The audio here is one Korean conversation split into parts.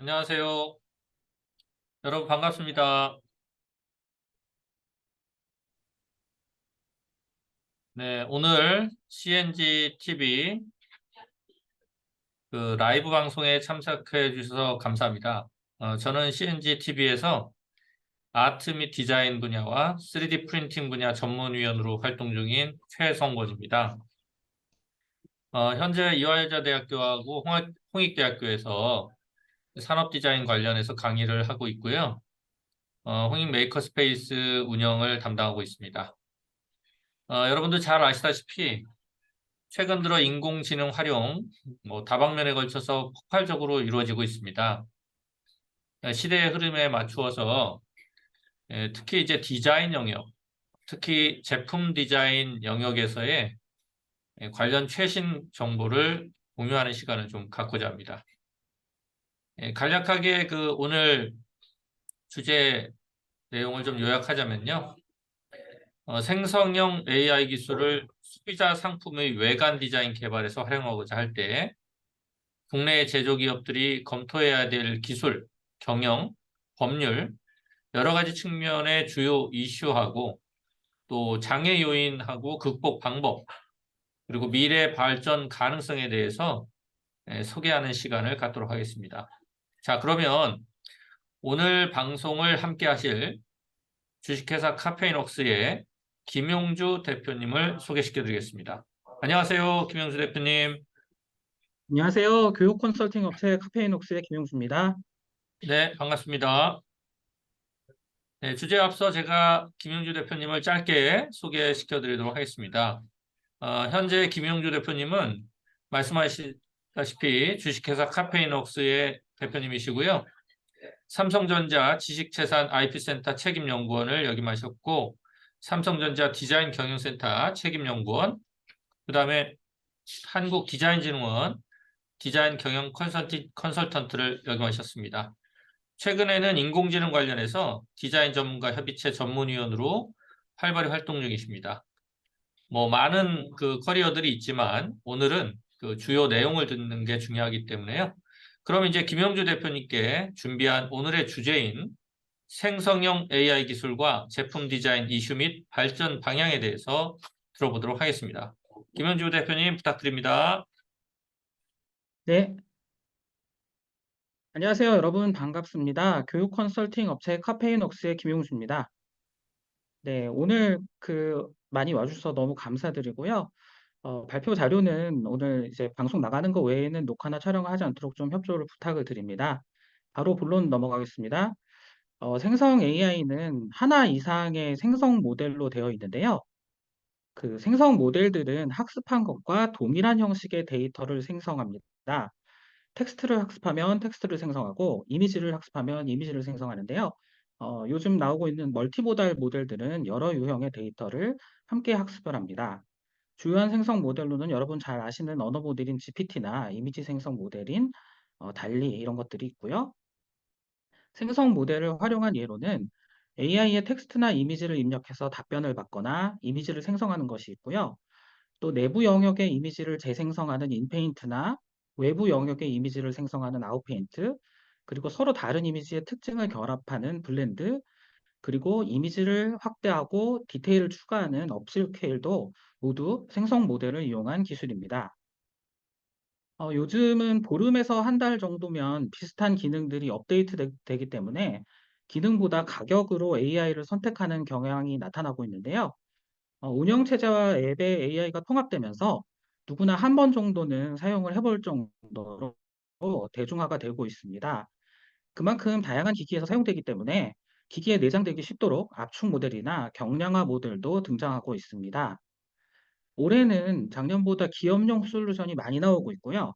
안녕하세요. 여러분 반갑습니다. 네, 오늘 CNG TV 라이브 방송에 참석해 주셔서 감사합니다. 저는 CNG TV에서 아트 및 디자인 분야와 3D 프린팅 분야 전문위원으로 활동 중인 최성권입니다. 현재 이화여자대학교하고 홍익대학교에서 산업 디자인 관련해서 강의를 하고 있고요. 홍익 메이커스페이스 운영을 담당하고 있습니다. 여러분들 잘 아시다시피 최근 들어 인공지능 활용 다방면에 걸쳐서 폭발적으로 이루어지고 있습니다. 시대의 흐름에 맞추어서 특히 이제 디자인 영역, 특히 제품 디자인 영역에서의 관련 최신 정보를 공유하는 시간을 좀 갖고자 합니다. 간략하게 오늘 주제 내용을 좀 요약하자면요. 생성형 AI 기술을 소비자 상품의 외관 디자인 개발에서 활용하고자 할 때 국내 제조기업들이 검토해야 될 기술, 경영, 법률, 여러 가지 측면의 주요 이슈하고 또 장애 요인하고 극복 방법, 그리고 미래 발전 가능성에 대해서 소개하는 시간을 갖도록 하겠습니다. 자, 그러면 오늘 방송을 함께 하실 주식회사 카페인웍스의 김용주 대표님을 소개시켜 드리겠습니다. 안녕하세요, 김용주 대표님. 안녕하세요. 교육 컨설팅 업체 카페인웍스의 김용수입니다. 네, 반갑습니다. 네, 주제에 앞서 제가 김용주 대표님을 짧게 소개시켜 드리도록 하겠습니다. 현재 김용주 대표님은 말씀하시다시피 주식회사 카페인웍스의 대표님이시고요. 삼성전자 지식재산 IP센터 책임연구원을 역임하셨고, 삼성전자 디자인 경영센터 책임연구원, 그 다음에 한국디자인진흥원 디자인 경영 컨설턴트를 역임하셨습니다. 최근에는 인공지능 관련해서 디자인 전문가 협의체 전문위원으로 활발히 활동 중이십니다. 많은 커리어들이 있지만 오늘은 주요 내용을 듣는 게 중요하기 때문에요. 그럼 이제 김영주 대표님께 준비한 오늘의 주제인 생성형 AI 기술과 제품 디자인 이슈 및 발전 방향에 대해서 들어보도록 하겠습니다. 김영주 대표님 부탁드립니다. 네, 안녕하세요. 여러분 반갑습니다. 교육 컨설팅 업체 카페인웍스의 김용수입니다. 네, 오늘 많이 와주셔서 너무 감사드리고요. 발표 자료는 오늘 이제 방송 나가는 거 외에는 녹화나 촬영을 하지 않도록 좀 협조를 부탁을 드립니다. 바로 본론 넘어가겠습니다. 생성 AI는 하나 이상의 생성 모델로 되어 있는데요. 그 생성 모델들은 학습한 것과 동일한 형식의 데이터를 생성합니다. 텍스트를 학습하면 텍스트를 생성하고 이미지를 학습하면 이미지를 생성하는데요. 요즘 나오고 있는 멀티모달 모델들은 여러 유형의 데이터를 함께 학습을 합니다. 주요한 생성 모델로는 여러분 잘 아시는 언어 모델인 GPT나 이미지 생성 모델인 달리 이런 것들이 있고요. 생성 모델을 활용한 예로는 AI의 텍스트나 이미지를 입력해서 답변을 받거나 이미지를 생성하는 것이 있고요. 또 내부 영역의 이미지를 재생성하는 인페인트나 외부 영역의 이미지를 생성하는 아웃페인트, 그리고 서로 다른 이미지의 특징을 결합하는 블렌드, 그리고 이미지를 확대하고 디테일을 추가하는 업스케일도 모두 생성 모델을 이용한 기술입니다. 요즘은 보름에서 한 달 정도면 비슷한 기능들이 업데이트 되기 때문에 기능보다 가격으로 AI를 선택하는 경향이 나타나고 있는데요. 운영체제와 앱의 AI가 통합되면서 누구나 한 번 정도는 사용을 해볼 정도로 대중화가 되고 있습니다. 그만큼 다양한 기기에서 사용되기 때문에 기기에 내장되기 쉽도록 압축 모델이나 경량화 모델도 등장하고 있습니다. 올해는 작년보다 기업용 솔루션이 많이 나오고 있고요.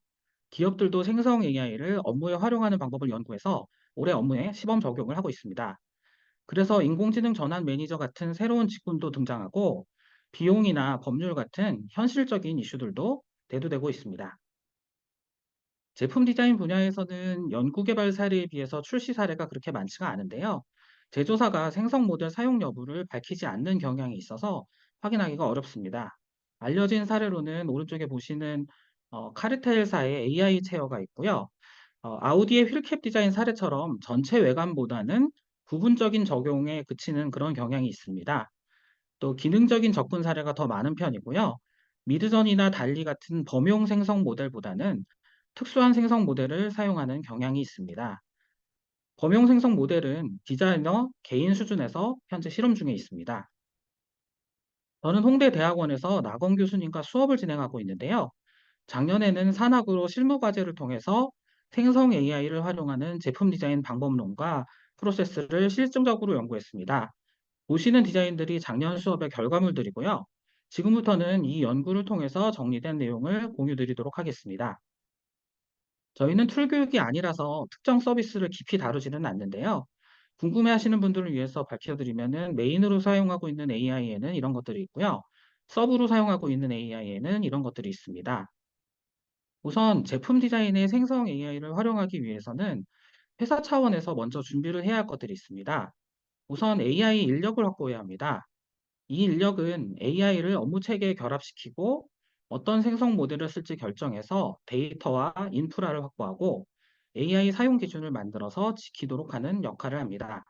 기업들도 생성 AI를 업무에 활용하는 방법을 연구해서 올해 업무에 시범 적용을 하고 있습니다. 그래서 인공지능 전환 매니저 같은 새로운 직군도 등장하고 비용이나 법률 같은 현실적인 이슈들도 대두되고 있습니다. 제품 디자인 분야에서는 연구개발 사례에 비해서 출시 사례가 그렇게 많지가 않은데요. 제조사가 생성 모델 사용 여부를 밝히지 않는 경향이 있어서 확인하기가 어렵습니다. 알려진 사례로는 오른쪽에 보시는 카르텔사의 AI 체어가 있고요. 아우디의 휠캡 디자인 사례처럼 전체 외관보다는 부분적인 적용에 그치는 그런 경향이 있습니다. 또 기능적인 접근 사례가 더 많은 편이고요. 미드전이나 달리 같은 범용 생성 모델보다는 특수한 생성 모델을 사용하는 경향이 있습니다. 범용 생성 모델은 디자이너 개인 수준에서 현재 실험 중에 있습니다. 저는 홍대 대학원에서 나건 교수님과 수업을 진행하고 있는데요. 작년에는 산학으로 실무 과제를 통해서 생성 AI를 활용하는 제품 디자인 방법론과 프로세스를 실증적으로 연구했습니다. 보시는 디자인들이 작년 수업의 결과물들이고요. 지금부터는 이 연구를 통해서 정리된 내용을 공유드리도록 하겠습니다. 저희는 툴 교육이 아니라서 특정 서비스를 깊이 다루지는 않는데요. 궁금해하시는 분들을 위해서 밝혀드리면은 메인으로 사용하고 있는 AI에는 이런 것들이 있고요. 서브로 사용하고 있는 AI에는 이런 것들이 있습니다. 우선 제품 디자인의 생성 AI를 활용하기 위해서는 회사 차원에서 먼저 준비를 해야 할 것들이 있습니다. 우선 AI 인력을 확보해야 합니다. 이 인력은 AI를 업무 체계에 결합시키고 어떤 생성 모델을 쓸지 결정해서 데이터와 인프라를 확보하고 AI 사용 기준을 만들어서 지키도록 하는 역할을 합니다.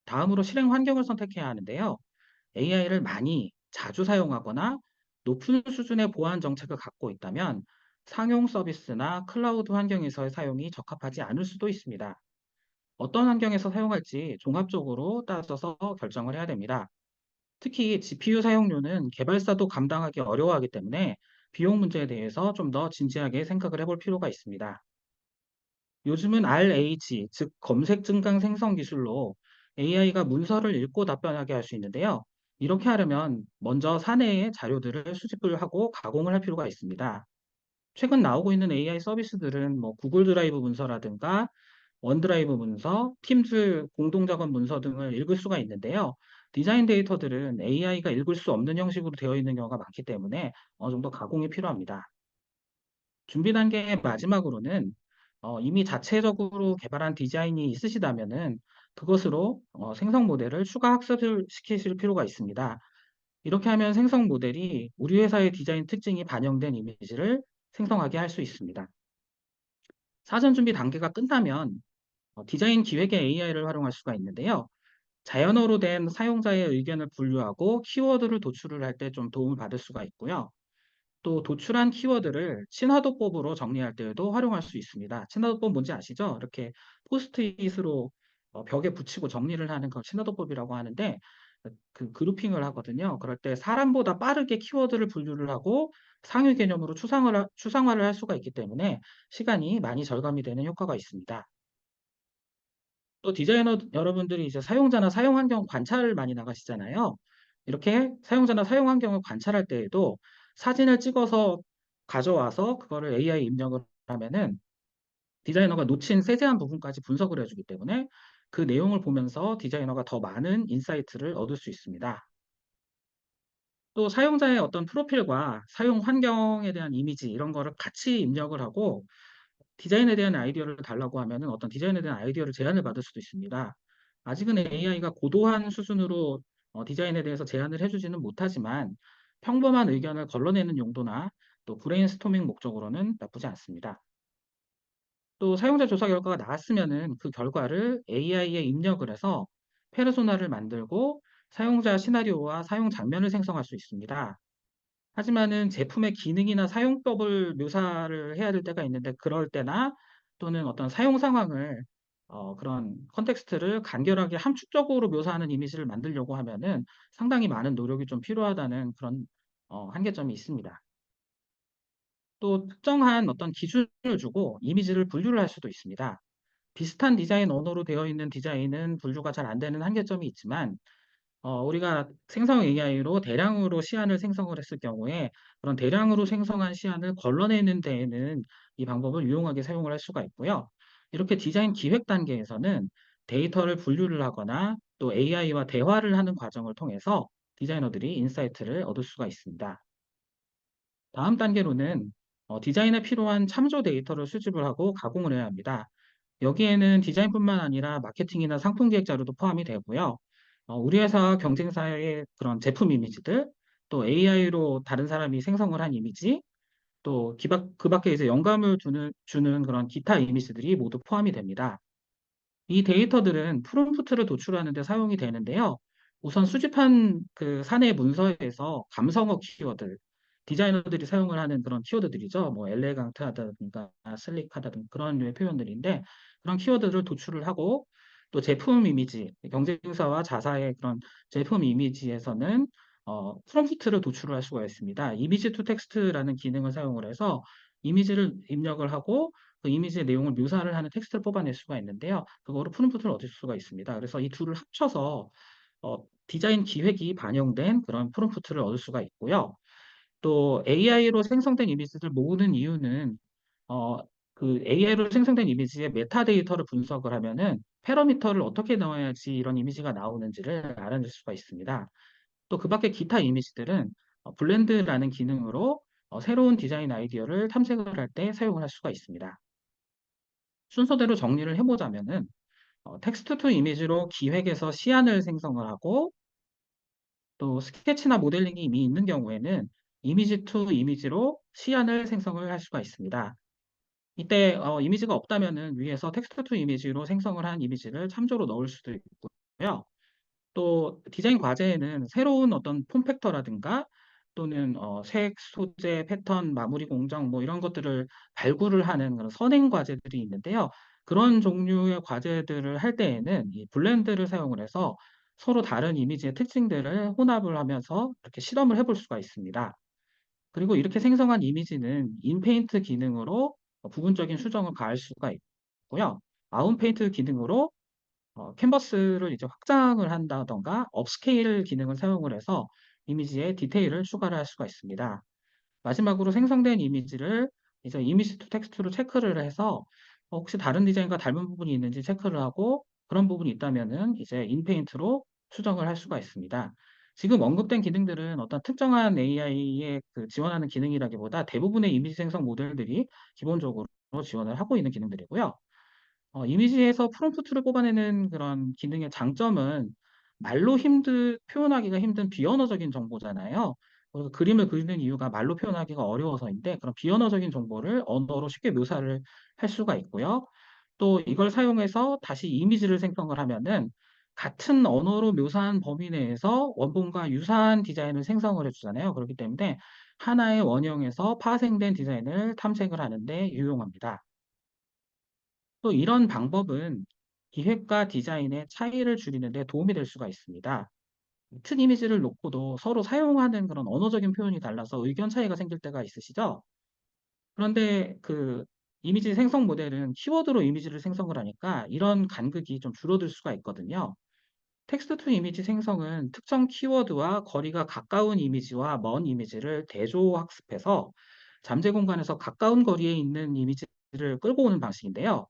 다음으로 실행 환경을 선택해야 하는데요. AI를 많이 자주 사용하거나 높은 수준의 보안 정책을 갖고 있다면 상용 서비스나 클라우드 환경에서의 사용이 적합하지 않을 수도 있습니다. 어떤 환경에서 사용할지 종합적으로 따져서 결정을 해야 됩니다. 특히 GPU 사용료는 개발사도 감당하기 어려워하기 때문에 비용 문제에 대해서 좀 더 진지하게 생각을 해볼 필요가 있습니다. 요즘은 RH, 즉 검색 증강 생성 기술로 AI가 문서를 읽고 답변하게 할 수 있는데요. 이렇게 하려면 먼저 사내에 자료들을 수집을 하고 가공을 할 필요가 있습니다. 최근 나오고 있는 AI 서비스들은 뭐 구글 드라이브 문서라든가 원드라이브 문서, 팀즈 공동작업 문서 등을 읽을 수가 있는데요. 디자인 데이터들은 AI가 읽을 수 없는 형식으로 되어 있는 경우가 많기 때문에 어느 정도 가공이 필요합니다. 준비 단계의 마지막으로는 이미 자체적으로 개발한 디자인이 있으시다면은 그것으로 생성 모델을 추가 학습을 시키실 필요가 있습니다. 이렇게 하면 생성 모델이 우리 회사의 디자인 특징이 반영된 이미지를 생성하게 할 수 있습니다. 사전 준비 단계가 끝나면 디자인 기획에 AI를 활용할 수가 있는데요. 자연어로 된 사용자의 의견을 분류하고 키워드를 도출을 할 때 좀 도움을 받을 수가 있고요. 또 도출한 키워드를 친화도법으로 정리할 때에도 활용할 수 있습니다. 친화도법 뭔지 아시죠? 이렇게 포스트잇으로 벽에 붙이고 정리를 하는 걸 친화도법이라고 하는데 그 그룹핑을 하거든요. 그럴 때 사람보다 빠르게 키워드를 분류를 하고 상위 개념으로 추상화를 할 수가 있기 때문에 시간이 많이 절감이 되는 효과가 있습니다. 또 디자이너 여러분들이 이제 사용자나 사용 환경 관찰을 많이 나가시잖아요. 이렇게 사용자나 사용 환경을 관찰할 때에도 사진을 찍어서 가져와서 그거를 AI 입력을 하면은 디자이너가 놓친 세세한 부분까지 분석을 해주기 때문에 그 내용을 보면서 디자이너가 더 많은 인사이트를 얻을 수 있습니다. 또 사용자의 어떤 프로필과 사용 환경에 대한 이미지 이런 거를 같이 입력을 하고 디자인에 대한 아이디어를 달라고 하면은 어떤 디자인에 대한 아이디어를 제안을 받을 수도 있습니다. 아직은 AI가 고도한 수준으로 디자인에 대해서 제안을 해주지는 못하지만 평범한 의견을 걸러내는 용도나 또 브레인스토밍 목적으로는 나쁘지 않습니다. 또 사용자 조사 결과가 나왔으면은 그 결과를 AI에 입력을 해서 페르소나를 만들고 사용자 시나리오와 사용 장면을 생성할 수 있습니다. 하지만은 제품의 기능이나 사용법을 묘사를 해야 될 때가 있는데 그럴 때나 또는 어떤 사용 상황을 그런 컨텍스트를 간결하게 함축적으로 묘사하는 이미지를 만들려고 하면은 상당히 많은 노력이 좀 필요하다는 그런 한계점이 있습니다. 또 특정한 어떤 기준을 주고 이미지를 분류를 할 수도 있습니다. 비슷한 디자인 언어로 되어 있는 디자인은 분류가 잘 안 되는 한계점이 있지만 우리가 생성 AI로 대량으로 시안을 생성을 했을 경우에 그런 대량으로 생성한 시안을 걸러내는 데에는 이 방법을 유용하게 사용을 할 수가 있고요. 이렇게 디자인 기획 단계에서는 데이터를 분류를 하거나 또 AI와 대화를 하는 과정을 통해서 디자이너들이 인사이트를 얻을 수가 있습니다. 다음 단계로는 디자인에 필요한 참조 데이터를 수집을 하고 가공을 해야 합니다. 여기에는 디자인뿐만 아니라 마케팅이나 상품 기획 자료도 포함이 되고요. 우리 회사 경쟁사의 그런 제품 이미지들, 또 AI로 다른 사람이 생성을 한 이미지, 또 그 밖에 이제 영감을 주는 그런 기타 이미지들이 모두 포함이 됩니다. 이 데이터들은 프롬프트를 도출하는 데 사용이 되는데요. 우선 수집한 그 사내 문서에서 감성어 키워드, 디자이너들이 사용을 하는 그런 키워드들이죠. 뭐 엘레강트하다든가 슬릭하다든가 그런 류의 표현들인데 그런 키워드를 도출을 하고 또 제품 이미지, 경쟁사와 자사의 그런 제품 이미지에서는 프롬프트를 도출을 할 수가 있습니다. 이미지 투 텍스트라는 기능을 사용을 해서 이미지를 입력을 하고 그 이미지의 내용을 묘사를 하는 텍스트를 뽑아낼 수가 있는데요. 그거로 프롬프트를 얻을 수가 있습니다. 그래서 이 둘을 합쳐서 디자인 기획이 반영된 그런 프롬프트를 얻을 수가 있고요. 또 AI로 생성된 이미지를 모으는 이유는 어, 그 AI로 생성된 이미지의 메타데이터를 분석을 하면은 패러미터를 어떻게 넣어야지 이런 이미지가 나오는지를 알아낼 수가 있습니다. 또 그 밖에 기타 이미지들은 블렌드라는 기능으로 새로운 디자인 아이디어를 탐색을 할 때 사용을 할 수가 있습니다. 순서대로 정리를 해보자면은 텍스트 투 이미지로 기획에서 시안을 생성을 하고 또 스케치나 모델링이 이미 있는 경우에는 이미지 투 이미지로 시안을 생성을 할 수가 있습니다. 이때 이미지가 없다면은 위에서 텍스트 투 이미지로 생성을 한 이미지를 참조로 넣을 수도 있고요. 또 디자인 과제에는 새로운 어떤 폼 팩터라든가 또는 색, 소재, 패턴, 마무리 공정 뭐 이런 것들을 발굴을 하는 그런 선행 과제들이 있는데요. 그런 종류의 과제들을 할 때에는 이 블렌드를 사용을 해서 서로 다른 이미지의 특징들을 혼합을 하면서 이렇게 실험을 해볼 수가 있습니다. 그리고 이렇게 생성한 이미지는 인페인트 기능으로 부분적인 수정을 가할 수가 있고요. 아웃페인트 기능으로 캔버스를 이제 확장을 한다던가 업스케일 기능을 사용을 해서 이미지에 디테일을 추가를 할 수가 있습니다. 마지막으로 생성된 이미지를 이제 이미지 투 텍스트로 체크를 해서 혹시 다른 디자인과 닮은 부분이 있는지 체크를 하고 그런 부분이 있다면은 이제 인페인트로 수정을 할 수가 있습니다. 지금 언급된 기능들은 어떤 특정한 AI에 그 지원하는 기능이라기보다 대부분의 이미지 생성 모델들이 기본적으로 지원을 하고 있는 기능들이고요. 이미지에서 프롬프트를 뽑아내는 그런 기능의 장점은 말로 표현하기가 힘든 비언어적인 정보잖아요. 그래서 그림을 그리는 이유가 말로 표현하기가 어려워서인데 그런 비언어적인 정보를 언어로 쉽게 묘사를 할 수가 있고요. 또 이걸 사용해서 다시 이미지를 생성을 하면은 같은 언어로 묘사한 범위 내에서 원본과 유사한 디자인을 생성을 해주잖아요. 그렇기 때문에 하나의 원형에서 파생된 디자인을 탐색을 하는데 유용합니다. 또 이런 방법은 기획과 디자인의 차이를 줄이는 데 도움이 될 수가 있습니다. 같은 이미지를 놓고도 서로 사용하는 그런 언어적인 표현이 달라서 의견 차이가 생길 때가 있으시죠? 그런데 그 이미지 생성 모델은 키워드로 이미지를 생성을 하니까 이런 간극이 좀 줄어들 수가 있거든요. 텍스트 투 이미지 생성은 특정 키워드와 거리가 가까운 이미지와 먼 이미지를 대조 학습해서 잠재 공간에서 가까운 거리에 있는 이미지를 끌고 오는 방식인데요.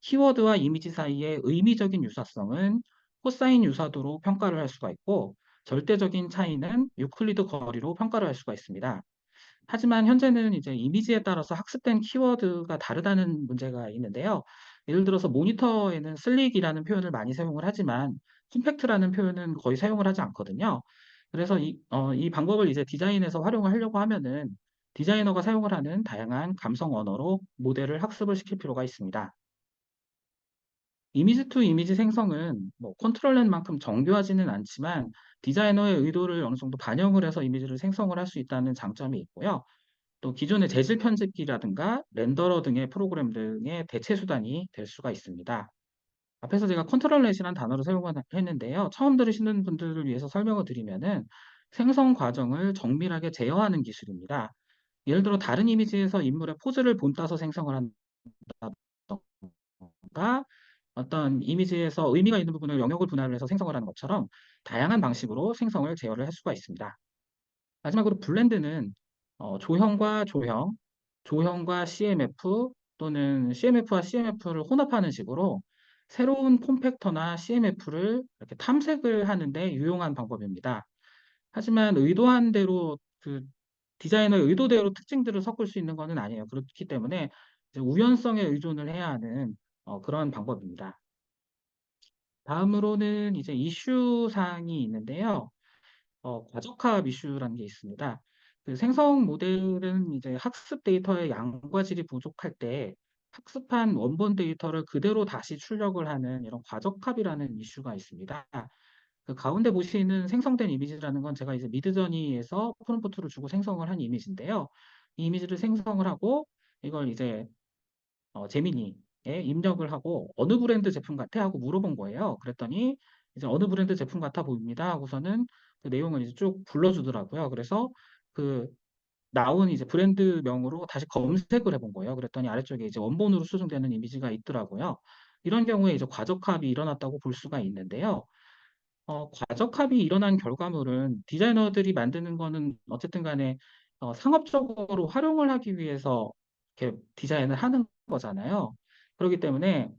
키워드와 이미지 사이의 의미적인 유사성은 코사인 유사도로 평가를 할 수가 있고 절대적인 차이는 유클리드 거리로 평가를 할 수가 있습니다. 하지만 현재는 이제 이미지에 따라서 학습된 키워드가 다르다는 문제가 있는데요. 예를 들어서 모니터에는 슬릭이라는 표현을 많이 사용을 하지만 컴팩트라는 표현은 거의 사용을 하지 않거든요. 그래서 이 방법을 이제 디자인에서 활용을 하려고 하면은 디자이너가 사용을 하는 다양한 감성 언어로 모델을 학습을 시킬 필요가 있습니다. 이미지 투 이미지 생성은 뭐 컨트롤넷만큼 정교하지는 않지만 디자이너의 의도를 어느 정도 반영을 해서 이미지를 생성을 할 수 있다는 장점이 있고요. 또 기존의 재질 편집기라든가 렌더러 등의 프로그램 등의 대체 수단이 될 수가 있습니다. 앞에서 제가 컨트롤넷이라는 단어를 사용했는데요. 처음 들으시는 분들을 위해서 설명을 드리면은 생성 과정을 정밀하게 제어하는 기술입니다. 예를 들어 다른 이미지에서 인물의 포즈를 본따서 생성을 한다던가 어떤 이미지에서 의미가 있는 부분을 영역을 분할을 해서 생성을 하는 것처럼 다양한 방식으로 생성을 제어를 할 수가 있습니다. 마지막으로 블렌드는 조형과 조형, 조형과 CMF 또는 CMF와 CMF를 혼합하는 식으로 새로운 폼 팩터나 CMF를 이렇게 탐색을 하는데 유용한 방법입니다. 하지만 의도한 대로 그 디자이너의 의도대로 특징들을 섞을 수 있는 것은 아니에요. 그렇기 때문에 이제 우연성에 의존을 해야 하는 그런 방법입니다. 다음으로는 이제 이슈 사항이 있는데요. 과적합 이슈라는 게 있습니다. 그 생성 모델은 이제 학습 데이터의 양과 질이 부족할 때 학습한 원본 데이터를 그대로 다시 출력을 하는 이런 과적합이라는 이슈가 있습니다. 그 가운데 보시는 생성된 이미지라는 건 제가 이제 미드저니에서 프롬프트를 주고 생성을 한 이미지인데요. 이 이미지를 생성을 하고 이걸 이제 제미니에 입력을 하고 어느 브랜드 제품 같아? 하고 물어본 거예요. 그랬더니 이제 어느 브랜드 제품 같아 보입니다. 하고서는 그 내용을 이제 쭉 불러주더라고요. 그래서 그 나온 이제 브랜드명으로 다시 검색을 해본 거예요. 그랬더니 아래쪽에 이제 원본으로 수정되는 이미지가 있더라고요. 이런 경우에 이제 과적합이 일어났다고 볼 수가 있는데요. 과적합이 일어난 결과물은 디자이너들이 만드는 거는 어쨌든 간에 상업적으로 활용을 하기 위해서 이렇게 디자인을 하는 거잖아요. 그렇기 때문에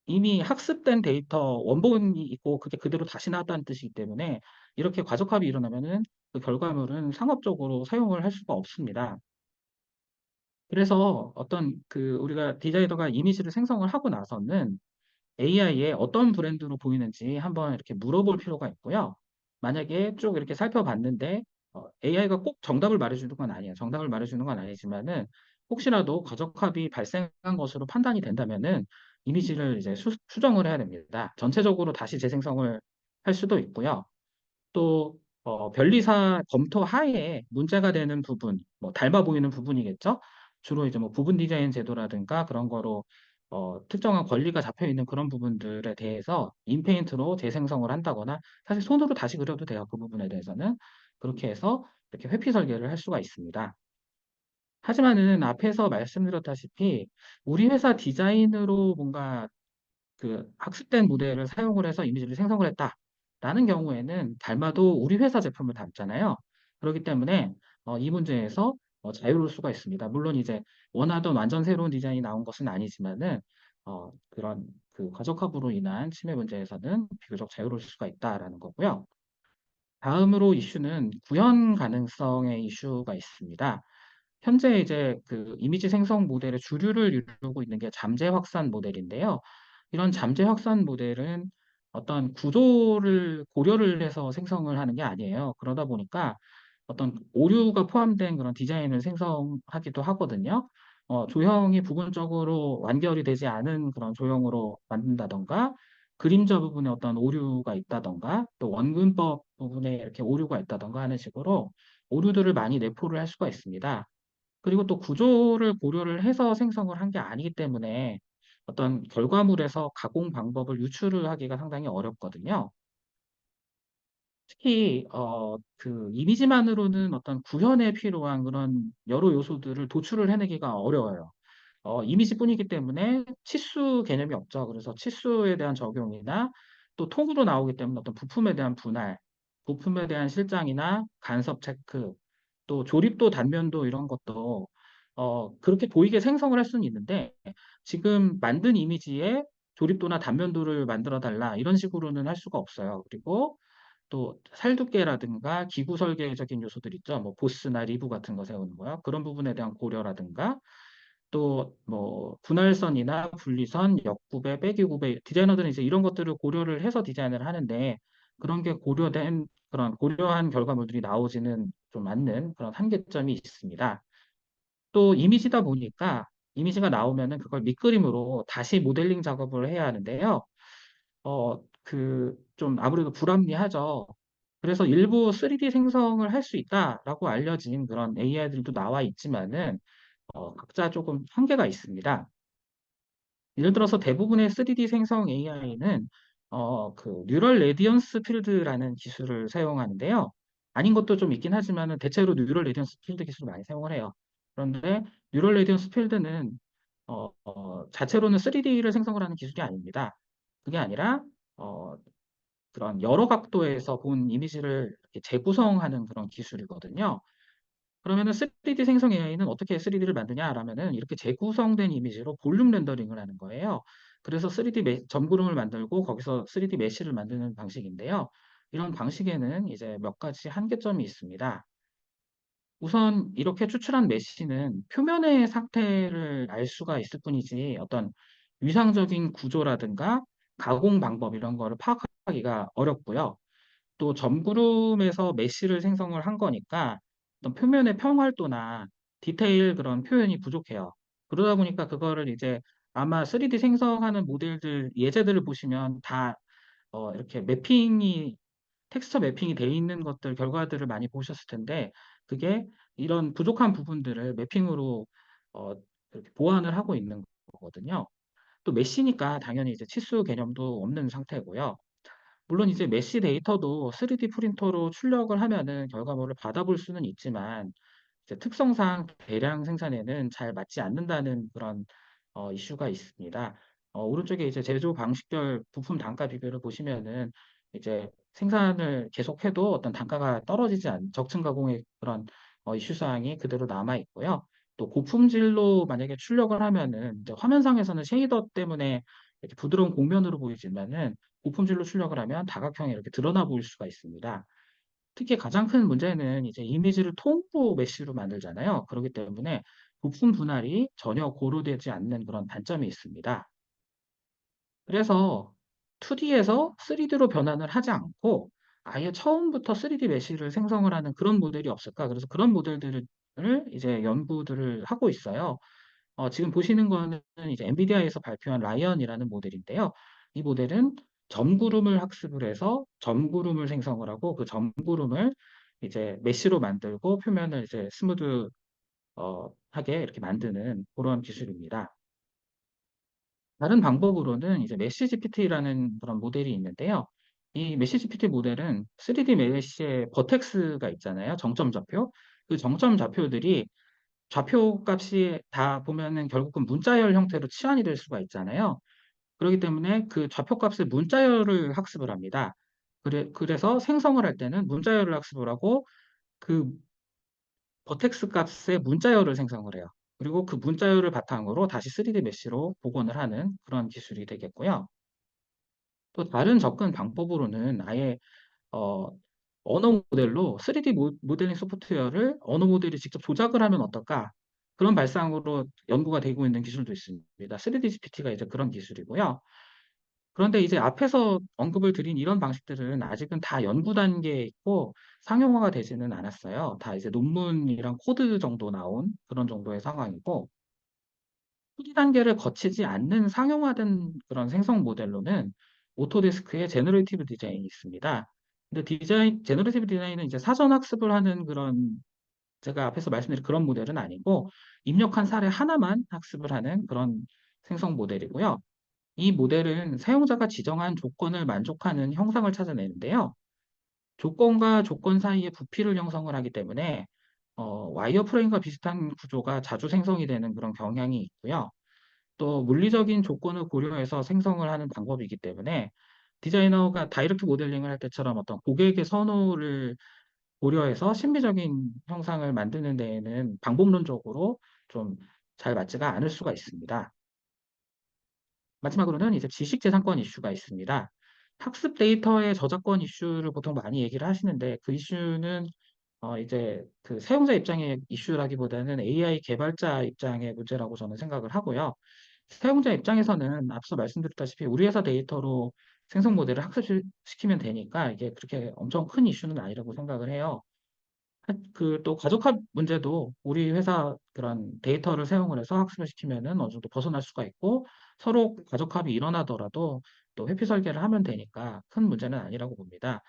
이미 학습된 데이터 원본이 있고 그게 그대로 다시 나왔다는 뜻이기 때문에 이렇게 과적합이 일어나면은 그 결과물은 상업적으로 사용을 할 수가 없습니다. 그래서 어떤 그 우리가 디자이너가 이미지를 생성을 하고 나서는 AI에 어떤 브랜드로 보이는지 한번 이렇게 물어볼 필요가 있고요. 만약에 쭉 이렇게 살펴봤는데 AI가 꼭 정답을 말해주는 건 아니에요. 정답을 말해주는 건 아니지만은 혹시라도 과적합이 발생한 것으로 판단이 된다면은 이미지를 이제 수정을 해야 됩니다. 전체적으로 다시 재생성을 할 수도 있고요. 또 변리사 검토 하에 문제가 되는 부분, 뭐 닮아 보이는 부분이겠죠. 주로 이제 뭐 부분 디자인 제도라든가 그런 거로 특정한 권리가 잡혀 있는 그런 부분들에 대해서 인페인트로 재생성을 한다거나 사실 손으로 다시 그려도 돼요. 그 부분에 대해서는 그렇게 해서 이렇게 회피 설계를 할 수가 있습니다. 하지만은 앞에서 말씀드렸다시피 우리 회사 디자인으로 뭔가 그 학습된 모델을 사용을 해서 이미지를 생성을 했다라는 경우에는 닮아도 우리 회사 제품을 닮잖아요. 그렇기 때문에 이 문제에서 자유로울 수가 있습니다. 물론 이제 원하던 완전 새로운 디자인이 나온 것은 아니지만은 그런 그 과적합으로 인한 침해 문제에서는 비교적 자유로울 수가 있다라는 거고요. 다음으로 이슈는 구현 가능성의 이슈가 있습니다. 현재 이제 그 이미지 생성 모델의 주류를 이루고 있는 게 잠재 확산 모델인데요. 이런 잠재 확산 모델은 어떤 구조를 고려를 해서 생성을 하는 게 아니에요. 그러다 보니까 어떤 오류가 포함된 그런 디자인을 생성하기도 하거든요. 조형이 부분적으로 완결이 되지 않은 그런 조형으로 만든다던가, 그림자 부분에 어떤 오류가 있다던가, 또 원근법 부분에 이렇게 오류가 있다던가 하는 식으로 오류들을 많이 내포를 할 수가 있습니다. 그리고 또 구조를 고려를 해서 생성을 한 게 아니기 때문에 어떤 결과물에서 가공 방법을 유출을 하기가 상당히 어렵거든요. 특히 그 이미지만으로는 어떤 구현에 필요한 그런 여러 요소들을 도출을 해내기가 어려워요. 이미지뿐이기 때문에 치수 개념이 없죠. 그래서 치수에 대한 적용이나 또 통으로 나오기 때문에 어떤 부품에 대한 분할, 부품에 대한 실장이나 간섭 체크, 또 조립도 단면도 이런 것도 그렇게 보이게 생성을 할 수는 있는데 지금 만든 이미지에 조립도나 단면도를 만들어 달라 이런 식으로는 할 수가 없어요. 그리고 또 살두께라든가 기구 설계적인 요소들 있죠. 뭐 보스나 리브 같은 거 세우는 거요. 그런 부분에 대한 고려라든가 또 뭐 분할선이나 분리선, 역구배, 빼기구배 디자이너들은 이제 이런 것들을 고려를 해서 디자인을 하는데 그런 게 고려된 그런 고려한 결과물들이 나오지는 좀 않는 그런 한계점이 있습니다. 또 이미지다 보니까 이미지가 나오면은 그걸 밑그림으로 다시 모델링 작업을 해야 하는데요. 그 좀 아무래도 불합리하죠. 그래서 일부 3D 생성을 할 수 있다라고 알려진 그런 AI들도 나와 있지만은 각자 조금 한계가 있습니다. 예를 들어서 대부분의 3D 생성 AI는 그 뉴럴 레디언스 필드라는 기술을 사용하는데요. 아닌 것도 좀 있긴 하지만은 대체로 뉴럴 레디언스 필드 기술을 많이 사용을 해요. 그런데 뉴럴 레디언스 필드는 자체로는 3D를 생성을 하는 기술이 아닙니다. 그게 아니라 어, 그런 여러 각도에서 본 이미지를 이렇게 재구성하는 그런 기술이거든요. 그러면은 3D 생성 AI는 어떻게 3D를 만드냐라면은 이렇게 재구성된 이미지로 볼륨 렌더링을 하는 거예요. 그래서 3D 점구름을 만들고 거기서 3D 메쉬를 만드는 방식인데요. 이런 방식에는 이제 몇 가지 한계점이 있습니다. 우선 이렇게 추출한 메쉬는 표면의 상태를 알 수가 있을 뿐이지 어떤 위상적인 구조라든가 가공 방법 이런 거를 파악하기가 어렵고요. 또 점구름에서 메쉬를 생성을 한 거니까 어떤 표면의 평활도나 디테일 그런 표현이 부족해요. 그러다 보니까 그거를 이제 아마 3D 생성하는 모델들 예제들을 보시면 다 이렇게 텍스처 매핑이 돼 있는 것들 결과들을 많이 보셨을 텐데 그게 이런 부족한 부분들을 매핑으로 어, 이렇게 보완을 하고 있는 거거든요. 또 메시니까 당연히 이제 치수 개념도 없는 상태고요. 물론 이제 메시 데이터도 3D 프린터로 출력을 하면은 결과물을 받아볼 수는 있지만 이제 특성상 대량 생산에는 잘 맞지 않는다는 그런 이슈가 있습니다. 오른쪽에 이제 제조 방식별 부품 단가 비교를 보시면은 이제 생산을 계속해도 어떤 단가가 저층 가공의 그런 이슈 사항이 그대로 남아 있고요. 또 고품질로 만약에 출력을 하면은 이제 화면상에서는 쉐이더 때문에 이렇게 부드러운 곡면으로 보이지만은 고품질로 출력을 하면 다각형이 이렇게 드러나 보일 수가 있습니다. 특히 가장 큰 문제는 이제 이미지를 통보 메쉬로 만들잖아요. 그렇기 때문에 부품 분할이 전혀 고려되지 않는 그런 단점이 있습니다. 그래서 2D에서 3D로 변환을 하지 않고 아예 처음부터 3D 메쉬를 생성을 하는 그런 모델이 없을까? 그래서 그런 모델들을 이제 연구들을 하고 있어요. 지금 보시는 거는 이제 엔비디아에서 발표한 라이언이라는 모델인데요. 이 모델은 점구름을 학습을 해서 점구름을 생성을 하고 그 점구름을 이제 메쉬로 만들고 표면을 이제 스무드 하게 이렇게 만드는 그런 기술입니다. 다른 방법으로는 이제 메시 GPT라는 그런 모델이 있는데요. 이 메시 GPT 모델은 3D 메시의 버텍스가 있잖아요. 정점 좌표. 그 정점 좌표들이 좌표 값이 다 보면은 결국은 문자열 형태로 치환이 될 수가 있잖아요. 그렇기 때문에 그 좌표 값의 문자열을 학습을 합니다. 그래서 생성을 할 때는 문자열을 학습을 하고 그 버텍스 값의 문자열을 생성을 해요. 그리고 그 문자열을 바탕으로 다시 3D 메쉬로 복원을 하는 그런 기술이 되겠고요. 또 다른 접근 방법으로는 아예 어, 언어 모델로 3D 모델링 소프트웨어를 언어 모델이 직접 조작을 하면 어떨까? 그런 발상으로 연구가 되고 있는 기술도 있습니다. 3D GPT가 이제 그런 기술이고요. 그런데 이제 앞에서 언급을 드린 이런 방식들은 아직은 다 연구 단계에 있고 상용화가 되지는 않았어요. 다 이제 논문이랑 코드 정도 나온 그런 정도의 상황이고 후기 단계를 거치지 않는 상용화된 그런 생성 모델로는 오토데스크의 제너레이티브 디자인이 있습니다. 근데 제너레이티브 디자인은 이제 사전 학습을 하는 그런, 제가 앞에서 말씀드린 그런 모델은 아니고, 입력한 사례 하나만 학습을 하는 그런 생성 모델이고요. 이 모델은 사용자가 지정한 조건을 만족하는 형상을 찾아내는데요. 조건과 조건 사이의 부피를 형성을 하기 때문에, 와이어프레임과 비슷한 구조가 자주 생성이 되는 그런 경향이 있고요. 또 물리적인 조건을 고려해서 생성을 하는 방법이기 때문에 디자이너가 다이렉트 모델링을 할 때처럼 어떤 고객의 선호를 고려해서 신비적인 형상을 만드는 데에는 방법론적으로 좀 잘 맞지가 않을 수가 있습니다. 마지막으로는 이제 지식재산권 이슈가 있습니다. 학습 데이터의 저작권 이슈를 보통 많이 얘기를 하시는데 그 이슈는 이제 그 사용자 입장의 이슈라기보다는 AI 개발자 입장의 문제라고 저는 생각을 하고요. 사용자 입장에서는 앞서 말씀드렸다시피 우리 회사 데이터로 생성 모델을 학습시키면 되니까 이게 그렇게 엄청 큰 이슈는 아니라고 생각을 해요. 그 또 가족합 문제도 우리 회사 그런 데이터를 사용을 해서 학습을 시키면은 어느 정도 벗어날 수가 있고 서로 가족합이 일어나더라도 또 회피 설계를 하면 되니까 큰 문제는 아니라고 봅니다.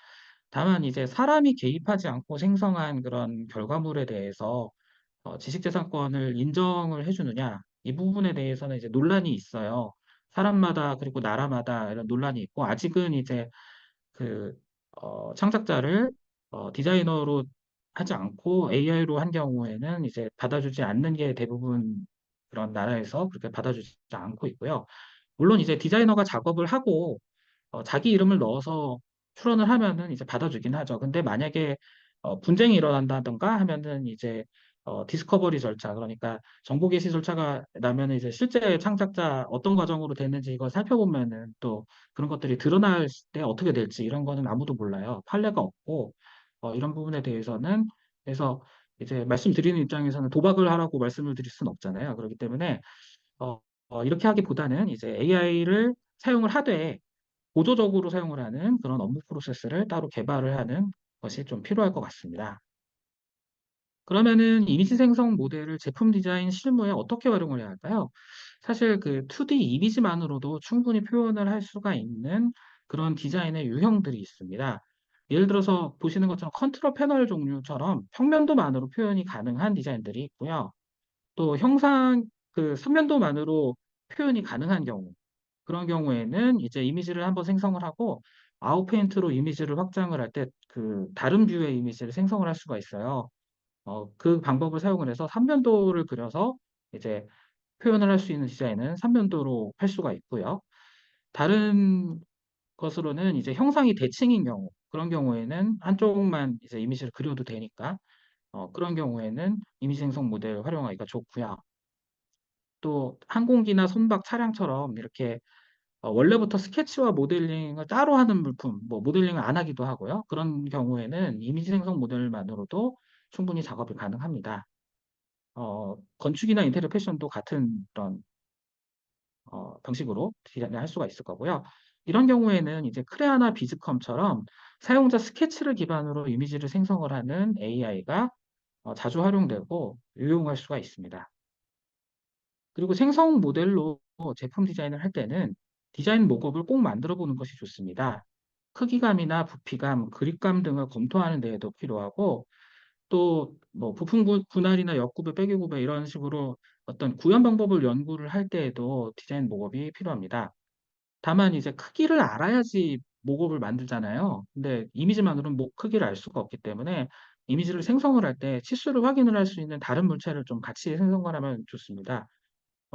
다만 이제 사람이 개입하지 않고 생성한 그런 결과물에 대해서 지식재산권을 인정을 해주느냐 이 부분에 대해서는 이제 논란이 있어요. 사람마다 그리고 나라마다 이런 논란이 있고 아직은 이제 그 창작자를 디자이너로 하지 않고 AI로 한 경우에는 이제 받아주지 않는 게 대부분 그런 나라에서 그렇게 받아주지 않고 있고요. 물론 이제 디자이너가 작업을 하고 자기 이름을 넣어서 출원을 하면은 이제 받아주긴 하죠. 근데 만약에 분쟁이 일어난다던가 하면은 이제 디스커버리 절차, 그러니까 정보 게시 절차가 나면은 이제 실제 창작자 어떤 과정으로 됐는지 이걸 살펴보면은 또 그런 것들이 드러날 때 어떻게 될지 이런 거는 아무도 몰라요. 판례가 없고 이런 부분에 대해서는 그래서 이제 말씀드리는 입장에서는 도박을 하라고 말씀을 드릴 수는 없잖아요. 그렇기 때문에 이렇게 하기보다는 이제 AI를 사용을 하되 보조적으로 사용을 하는 그런 업무 프로세스를 따로 개발을 하는 것이 좀 필요할 것 같습니다. 그러면은 이미지 생성 모델을 제품 디자인 실무에 어떻게 활용을 해야 할까요? 사실 그 2D 이미지만으로도 충분히 표현을 할 수가 있는 그런 디자인의 유형들이 있습니다. 예를 들어서 보시는 것처럼 컨트롤 패널 종류처럼 평면도만으로 표현이 가능한 디자인들이 있고요. 또 형상 그 삼면도만으로 표현이 가능한 경우, 그런 경우에는 이제 이미지를 한번 생성을 하고 아웃페인트로 이미지를 확장을 할 때 그 다른 뷰의 이미지를 생성을 할 수가 있어요. 그 방법을 사용을 해서 삼면도를 그려서 이제 표현을 할 수 있는 디자인은 삼면도로 할 수가 있고요. 다른 것으로는 이제 형상이 대칭인 경우, 그런 경우에는 한쪽만 이제 이미지를 그려도 되니까, 그런 경우에는 이미지 생성 모델을 활용하기가 좋고요. 또 항공기나 선박 차량처럼 이렇게 원래부터 스케치와 모델링을 따로 하는 물품, 뭐 모델링을 안 하기도 하고요. 그런 경우에는 이미지 생성 모델만으로도 충분히 작업이 가능합니다. 건축이나 인테리어 패션도 같은 그런 방식으로 디자인을 할 수가 있을 거고요. 이런 경우에는 이제 크레아나 비즈컴처럼 사용자 스케치를 기반으로 이미지를 생성을 하는 AI가 자주 활용되고 유용할 수가 있습니다. 그리고 생성 모델로 제품 디자인을 할 때는 디자인 목업을 꼭 만들어 보는 것이 좋습니다. 크기감이나 부피감, 그립감 등을 검토하는 데에도 필요하고 또 뭐 부품 분할이나 옆구배, 빼기구배 이런 식으로 어떤 구현 방법을 연구를 할 때에도 디자인 목업이 필요합니다. 다만 이제 크기를 알아야지 목업을 만들잖아요. 근데 이미지만으로는 목 크기를 알 수가 없기 때문에 이미지를 생성을 할 때 치수를 확인을 할 수 있는 다른 물체를 좀 같이 생성을 하면 좋습니다.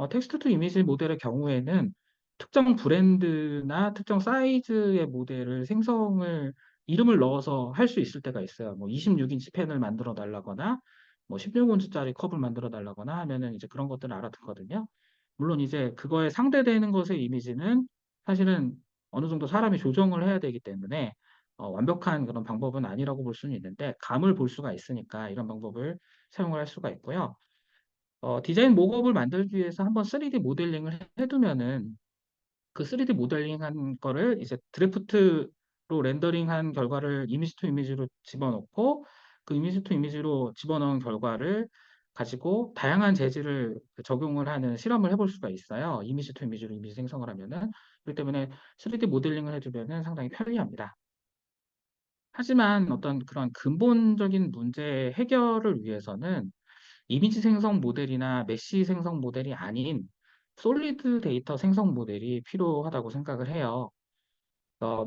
텍스트 투 이미지 모델의 경우에는 특정 브랜드나 특정 사이즈의 모델을 생성을 이름을 넣어서 할 수 있을 때가 있어요. 뭐 26인치 펜을 만들어 달라거나 뭐 16온즈짜리 컵을 만들어 달라거나 하면은 이제 그런 것들을 알아듣거든요. 물론 이제 그거에 상대되는 것의 이미지는 사실은 어느 정도 사람이 조정을 해야 되기 때문에 완벽한 그런 방법은 아니라고 볼 수는 있는데 감을 볼 수가 있으니까 이런 방법을 사용을 할 수가 있고요. 디자인 목업을 만들기 위해서 한번 3D 모델링을 해두면은 그 3D 모델링한 거를 이제 드래프트로 렌더링한 결과를 이미지 투 이미지로 집어넣고 그 이미지 투 이미지로 집어넣은 결과를 가지고 다양한 재질을 적용을 하는 실험을 해볼 수가 있어요. 이미지 투 이미지로 이미지 생성을 하면은. 그렇기 때문에 3D 모델링을 해두면은 상당히 편리합니다. 하지만 어떤 그런 근본적인 문제 해결을 위해서는 이미지 생성 모델이나 메시 생성 모델이 아닌 솔리드 데이터 생성 모델이 필요하다고 생각을 해요.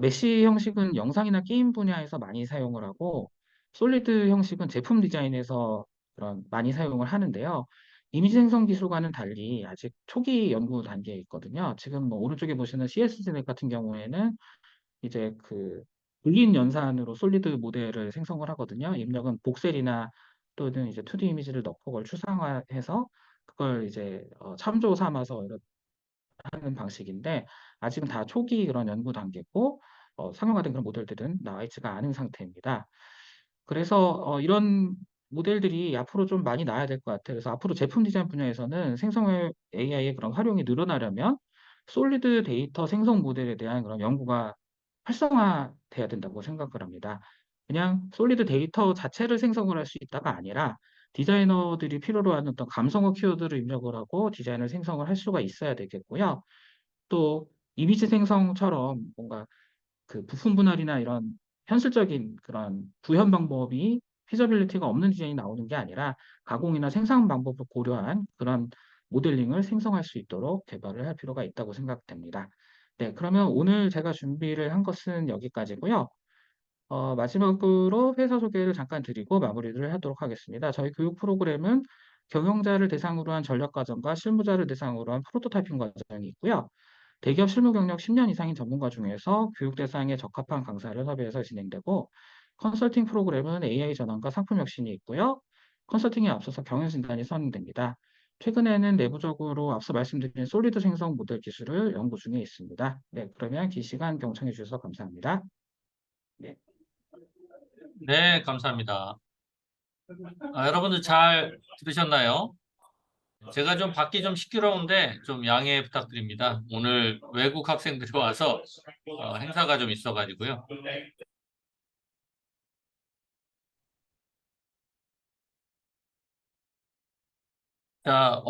메시 형식은 영상이나 게임 분야에서 많이 사용을 하고, 솔리드 형식은 제품 디자인에서 그런 많이 사용을 하는데요. 이미지 생성 기술과는 달리 아직 초기 연구 단계에 있거든요. 지금 뭐 오른쪽에 보시는 CSGNet 같은 경우에는 이제 그 불린 연산으로 솔리드 모델을 생성을 하거든요. 입력은 복셀이나 또는 이제 2D 이미지를 넣고 그걸 추상화해서 그걸 이제 참조 삼아서 이렇게 하는 방식인데 아직은 다 초기 그런 연구 단계고 상용화된 그런 모델들은 나와 있지가 않은 상태입니다. 그래서 이런 모델들이 앞으로 좀 많이 나와야 될 것 같아요. 그래서 앞으로 제품 디자인 분야에서는 생성형 AI의 그런 활용이 늘어나려면 솔리드 데이터 생성 모델에 대한 그런 연구가 활성화돼야 된다고 생각을 합니다. 그냥 솔리드 데이터 자체를 생성을 할 수 있다가 아니라 디자이너들이 필요로 하는 어떤 감성어 키워드를 입력을 하고 디자인을 생성을 할 수가 있어야 되겠고요. 또 이미지 생성처럼 뭔가 그 부품 분할이나 이런 현실적인 그런 구현 방법이 피저빌리티가 없는 디자인이 나오는 게 아니라 가공이나 생산 방법을 고려한 그런 모델링을 생성할 수 있도록 개발을 할 필요가 있다고 생각됩니다. 네, 그러면 오늘 제가 준비를 한 것은 여기까지고요. 마지막으로 회사 소개를 잠깐 드리고 마무리를 하도록 하겠습니다. 저희 교육 프로그램은 경영자를 대상으로 한 전략 과정과 실무자를 대상으로 한 프로토타이핑 과정이 있고요. 대기업 실무 경력 10년 이상인 전문가 중에서 교육 대상에 적합한 강사를 섭외해서 진행되고, 컨설팅 프로그램은 AI 전환과 상품 혁신이 있고요. 컨설팅에 앞서서 경영 진단이 선행됩니다. 최근에는 내부적으로 앞서 말씀드린 솔리드 생성 모델 기술을 연구 중에 있습니다. 네, 그러면 긴 시간 경청해 주셔서 감사합니다. 네. 네, 감사합니다. 여러분들 잘 들으셨나요? 제가 좀 받기 좀 시끄러운데 좀 양해 부탁드립니다. 오늘 외국 학생들이 와서 행사가 좀 있어가지고요. 자,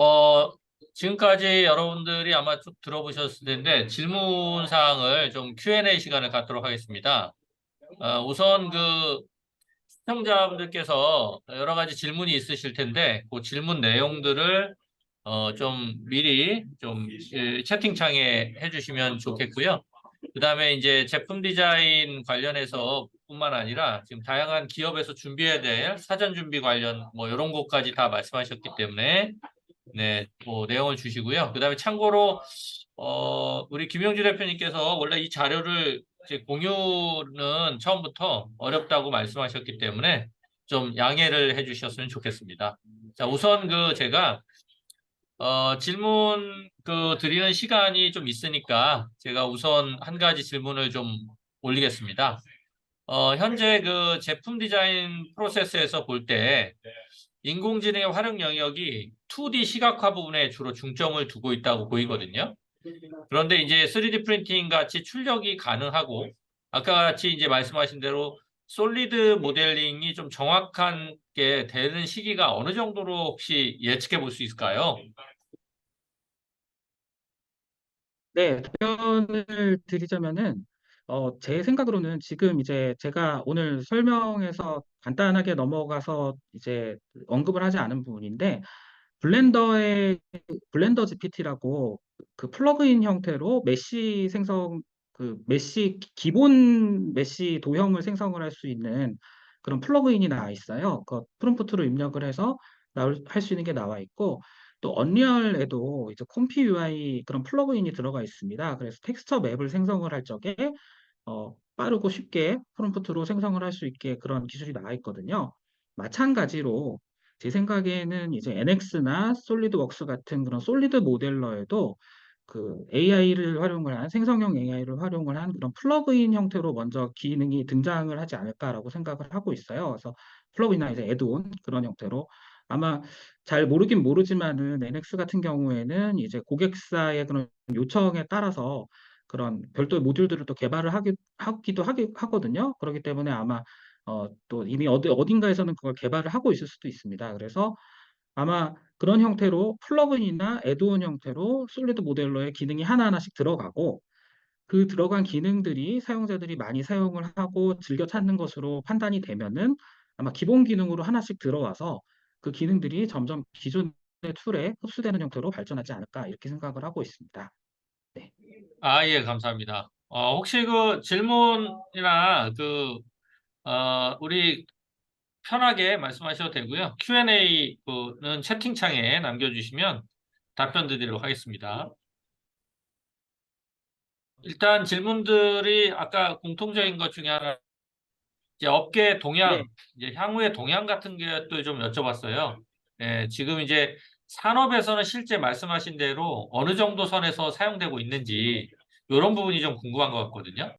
지금까지 여러분들이 아마 쭉 들어보셨을 텐데 질문 사항을 좀 Q&A 시간을 갖도록 하겠습니다. 우선 그 시청자분들께서 여러 가지 질문이 있으실 텐데 그 질문 내용들을 좀 미리 좀 채팅창에 해주시면 좋겠고요. 그다음에 이제 제품 디자인 관련해서 뿐만 아니라 지금 다양한 기업에서 준비해야 될 사전 준비 관련 뭐 이런 것까지 다 말씀하셨기 때문에 네, 뭐 내용을 주시고요. 그다음에 참고로 우리 김용주 대표님께서 원래 이 자료를 이제 공유는 처음부터 어렵다고 말씀하셨기 때문에 좀 양해를 해주셨으면 좋겠습니다. 자, 우선 그 제가 질문 그 드리는 시간이 좀 있으니까 제가 우선 한 가지 질문을 좀 올리겠습니다. 현재 그 제품 디자인 프로세스에서 볼 때 인공지능의 활용 영역이 2D 시각화 부분에 주로 중점을 두고 있다고 보이거든요. 그런데 이제 3D 프린팅 같이 출력이 가능하고 아까 같이 이제 말씀하신 대로 솔리드 모델링이 좀 정확하게 되는 시기가 어느 정도로 혹시 예측해 볼 수 있을까요? 네, 답변을 드리자면은, 제 생각으로는 지금 이제 제가 오늘 설명에서 간단하게 넘어가서 이제 언급을 하지 않은 부분인데, 블렌더의 블렌더 GPT라고 그 플러그인 형태로 메시 생성 그 메시 기본 메시 도형을 생성을 할 수 있는 그런 플러그인이 나와 있어요. 그 프롬프트로 입력을 해서 나올 할 수 있는 게 나와 있고 또 언리얼에도 이제 콤피 UI 그런 플러그인이 들어가 있습니다. 그래서 텍스처 맵을 생성을 할 적에 빠르고 쉽게 프롬프트로 생성을 할 수 있게 그런 기술이 나와 있거든요. 마찬가지로 제 생각에는 이제 NX나 솔리드웍스 같은 그런 솔리드 모델러에도 그 AI를 활용을 한 생성형 AI를 활용을 한 그런 플러그인 형태로 먼저 기능이 등장을 하지 않을까라고 생각을 하고 있어요. 그래서 플러그인이나 이제 애드온 그런 형태로 아마 잘 모르긴 모르지만은 NX 같은 경우에는 이제 고객사의 그런 요청에 따라서 그런 별도의 모듈들을 또 개발을 하기도 하거든요. 그렇기 때문에 아마 또 이미 어딘가에서는 그걸 개발을 하고 있을 수도 있습니다. 그래서 아마 그런 형태로 플러그인이나 애드온 형태로 솔리드 모델러의 기능이 하나하나씩 들어가고 그 들어간 기능들이 사용자들이 많이 사용을 하고 즐겨 찾는 것으로 판단이 되면은 아마 기본 기능으로 하나씩 들어와서 그 기능들이 점점 기존의 툴에 흡수되는 형태로 발전하지 않을까 이렇게 생각을 하고 있습니다. 네. 아, 예, 감사합니다. 혹시 그 질문이나 우리 편하게 말씀하셔도 되고요. Q&A는 채팅창에 남겨주시면 답변 드리도록 하겠습니다. 일단 질문들이 아까 공통적인 것 중에 하나, 이제 업계 네. 동향, 이제 향후의 동향 같은 것도 좀 여쭤봤어요. 네, 지금 이제 산업에서는 실제 말씀하신 대로 어느 정도 선에서 사용되고 있는지 이런 부분이 좀 궁금한 것 같거든요.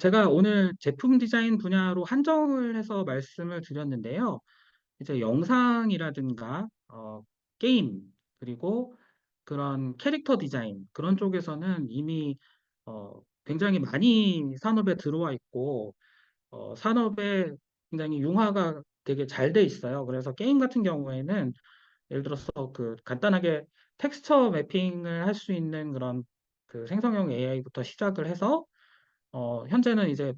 제가 오늘 제품 디자인 분야로 한정을 해서 말씀을 드렸는데요. 이제 영상이라든가, 게임, 그리고 그런 캐릭터 디자인, 그런 쪽에서는 이미, 굉장히 많이 산업에 들어와 있고, 산업에 굉장히 융화가 되게 잘 돼 있어요. 그래서 게임 같은 경우에는 예를 들어서 그 간단하게 텍스처 매핑을 할 수 있는 그런 그 생성형 AI부터 시작을 해서 현재는 이제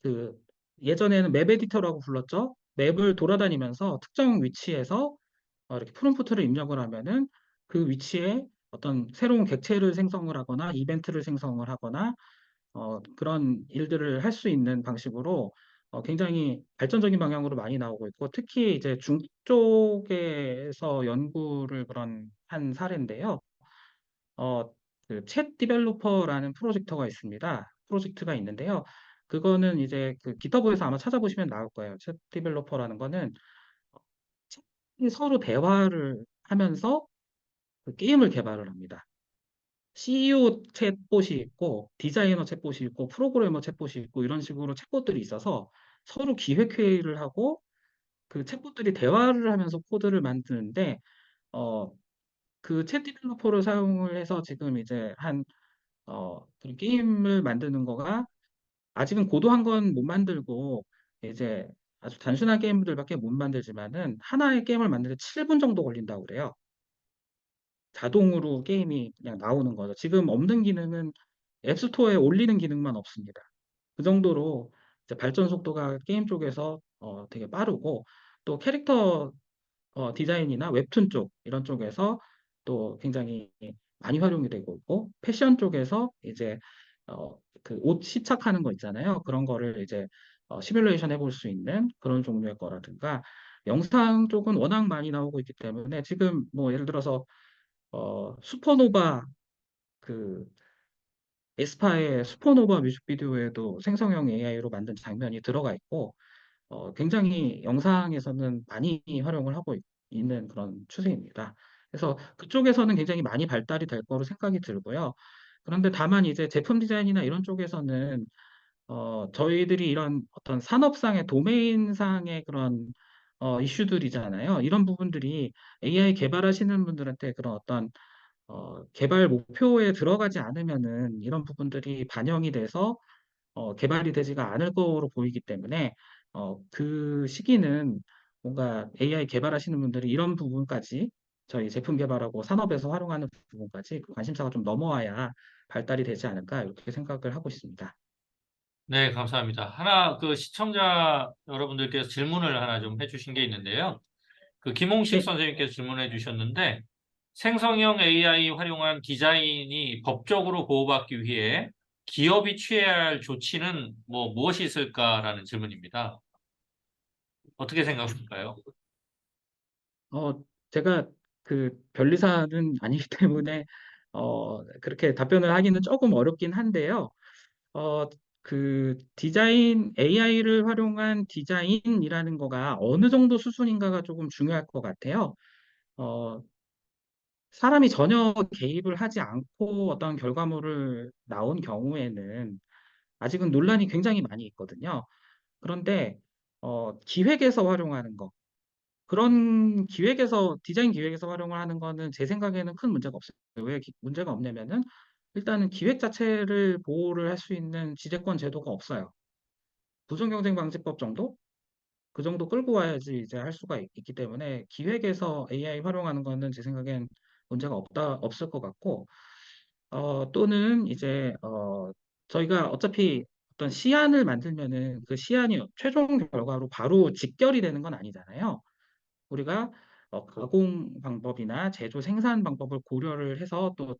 그 예전에는 맵 에디터라고 불렀죠. 맵을 돌아다니면서 특정 위치에서 이렇게 프롬프트를 입력을 하면은 그 위치에 어떤 새로운 객체를 생성을 하거나 이벤트를 생성을 하거나 그런 일들을 할 수 있는 방식으로 굉장히 발전적인 방향으로 많이 나오고 있고 특히 이제 중쪽에서 연구를 그런 한 사례인데요. 그챗 디벨로퍼라는 프로젝트가 있는데요. 그거는 이제 그 기터브에서 아마 찾아보시면 나올 거예요. 챗 디벨로퍼라는 거는 챗이 서로 대화를 하면서 그 게임을 개발을 합니다. CEO 챗봇이 있고 디자이너 챗봇이 있고 프로그래머 챗봇이 있고 이런 식으로 챗봇들이 있어서 서로 기획회의를 하고 그 챗봇들이 대화를 하면서 코드를 만드는데 어, 그 챗 디벨로퍼를 사용을 해서 지금 이제 그런 게임을 만드는 거가 아직은 고도한 건 못 만들고 이제 아주 단순한 게임들밖에 못 만들지만은 하나의 게임을 만드는데 7분 정도 걸린다고 그래요. 자동으로 게임이 그냥 나오는 거죠. 지금 없는 기능은 앱스토어에 올리는 기능만 없습니다. 그 정도로 이제 발전 속도가 게임 쪽에서 되게 빠르고 또 캐릭터 디자인이나 웹툰 쪽 이런 쪽에서 또 굉장히 많이 활용이 되고 있고 패션 쪽에서 이제 그 옷 시착하는 거 있잖아요. 그런 거를 이제 시뮬레이션 해볼 수 있는 그런 종류의 거라든가 영상 쪽은 워낙 많이 나오고 있기 때문에 지금 뭐 예를 들어서 슈퍼노바 그 에스파의 슈퍼노바 뮤직비디오에도 생성형 AI로 만든 장면이 들어가 있고 굉장히 영상에서는 많이 활용을 하고 있는 그런 추세입니다. 그래서 그쪽에서는 굉장히 많이 발달이 될 거로 생각이 들고요. 그런데 다만 이제 제품 디자인이나 이런 쪽에서는 저희들이 이런 어떤 산업상의 도메인상의 그런 이슈들이잖아요. 이런 부분들이 AI 개발하시는 분들한테 그런 어떤 개발 목표에 들어가지 않으면은 이런 부분들이 반영이 돼서 개발이 되지가 않을 거로 보이기 때문에 그 시기는 뭔가 AI 개발하시는 분들이 이런 부분까지 저희 제품 개발하고 산업에서 활용하는 부분까지 그 관심사가 좀 넘어와야 발달이 되지 않을까 이렇게 생각을 하고 있습니다. 네, 감사합니다. 하나 그 시청자 여러분들께서 질문을 하나 좀 해주신 게 있는데요. 그 김홍식 네, 선생님께서 질문해 주셨는데 생성형 AI 활용한 디자인이 법적으로 보호받기 위해 기업이 취해야 할 조치는 뭐 무엇이 있을까라는 질문입니다. 어떻게 생각하실까요? 제가 그 변리사는 아니기 때문에 그렇게 답변을 하기는 조금 어렵긴 한데요. 어, 그 디자인, AI를 활용한 디자인이라는 거가 어느 정도 수준인가가 조금 중요할 것 같아요. 어, 사람이 전혀 개입을 하지 않고 어떤 결과물을 나온 경우에는 아직은 논란이 굉장히 많이 있거든요. 그런데 기획에서 활용하는 거, 그런 기획에서 디자인 기획에서 활용을 하는 거는 제 생각에는 큰 문제가 없어요. 왜 문제가 없냐면은 일단은 기획 자체를 보호를 할 수 있는 지재권 제도가 없어요. 부정경쟁방지법 정도? 그 정도 끌고 와야지 이제 할 수가 기 때문에 기획에서 AI 활용하는 거는 제 생각엔 문제가 없을 것 같고, 또는 이제, 저희가 어차피 어떤 시안을 만들면은 그 시안이 최종 결과로 바로 직결이 되는 건 아니잖아요. 우리가 가공 방법이나 제조 생산 방법을 고려를 해서 또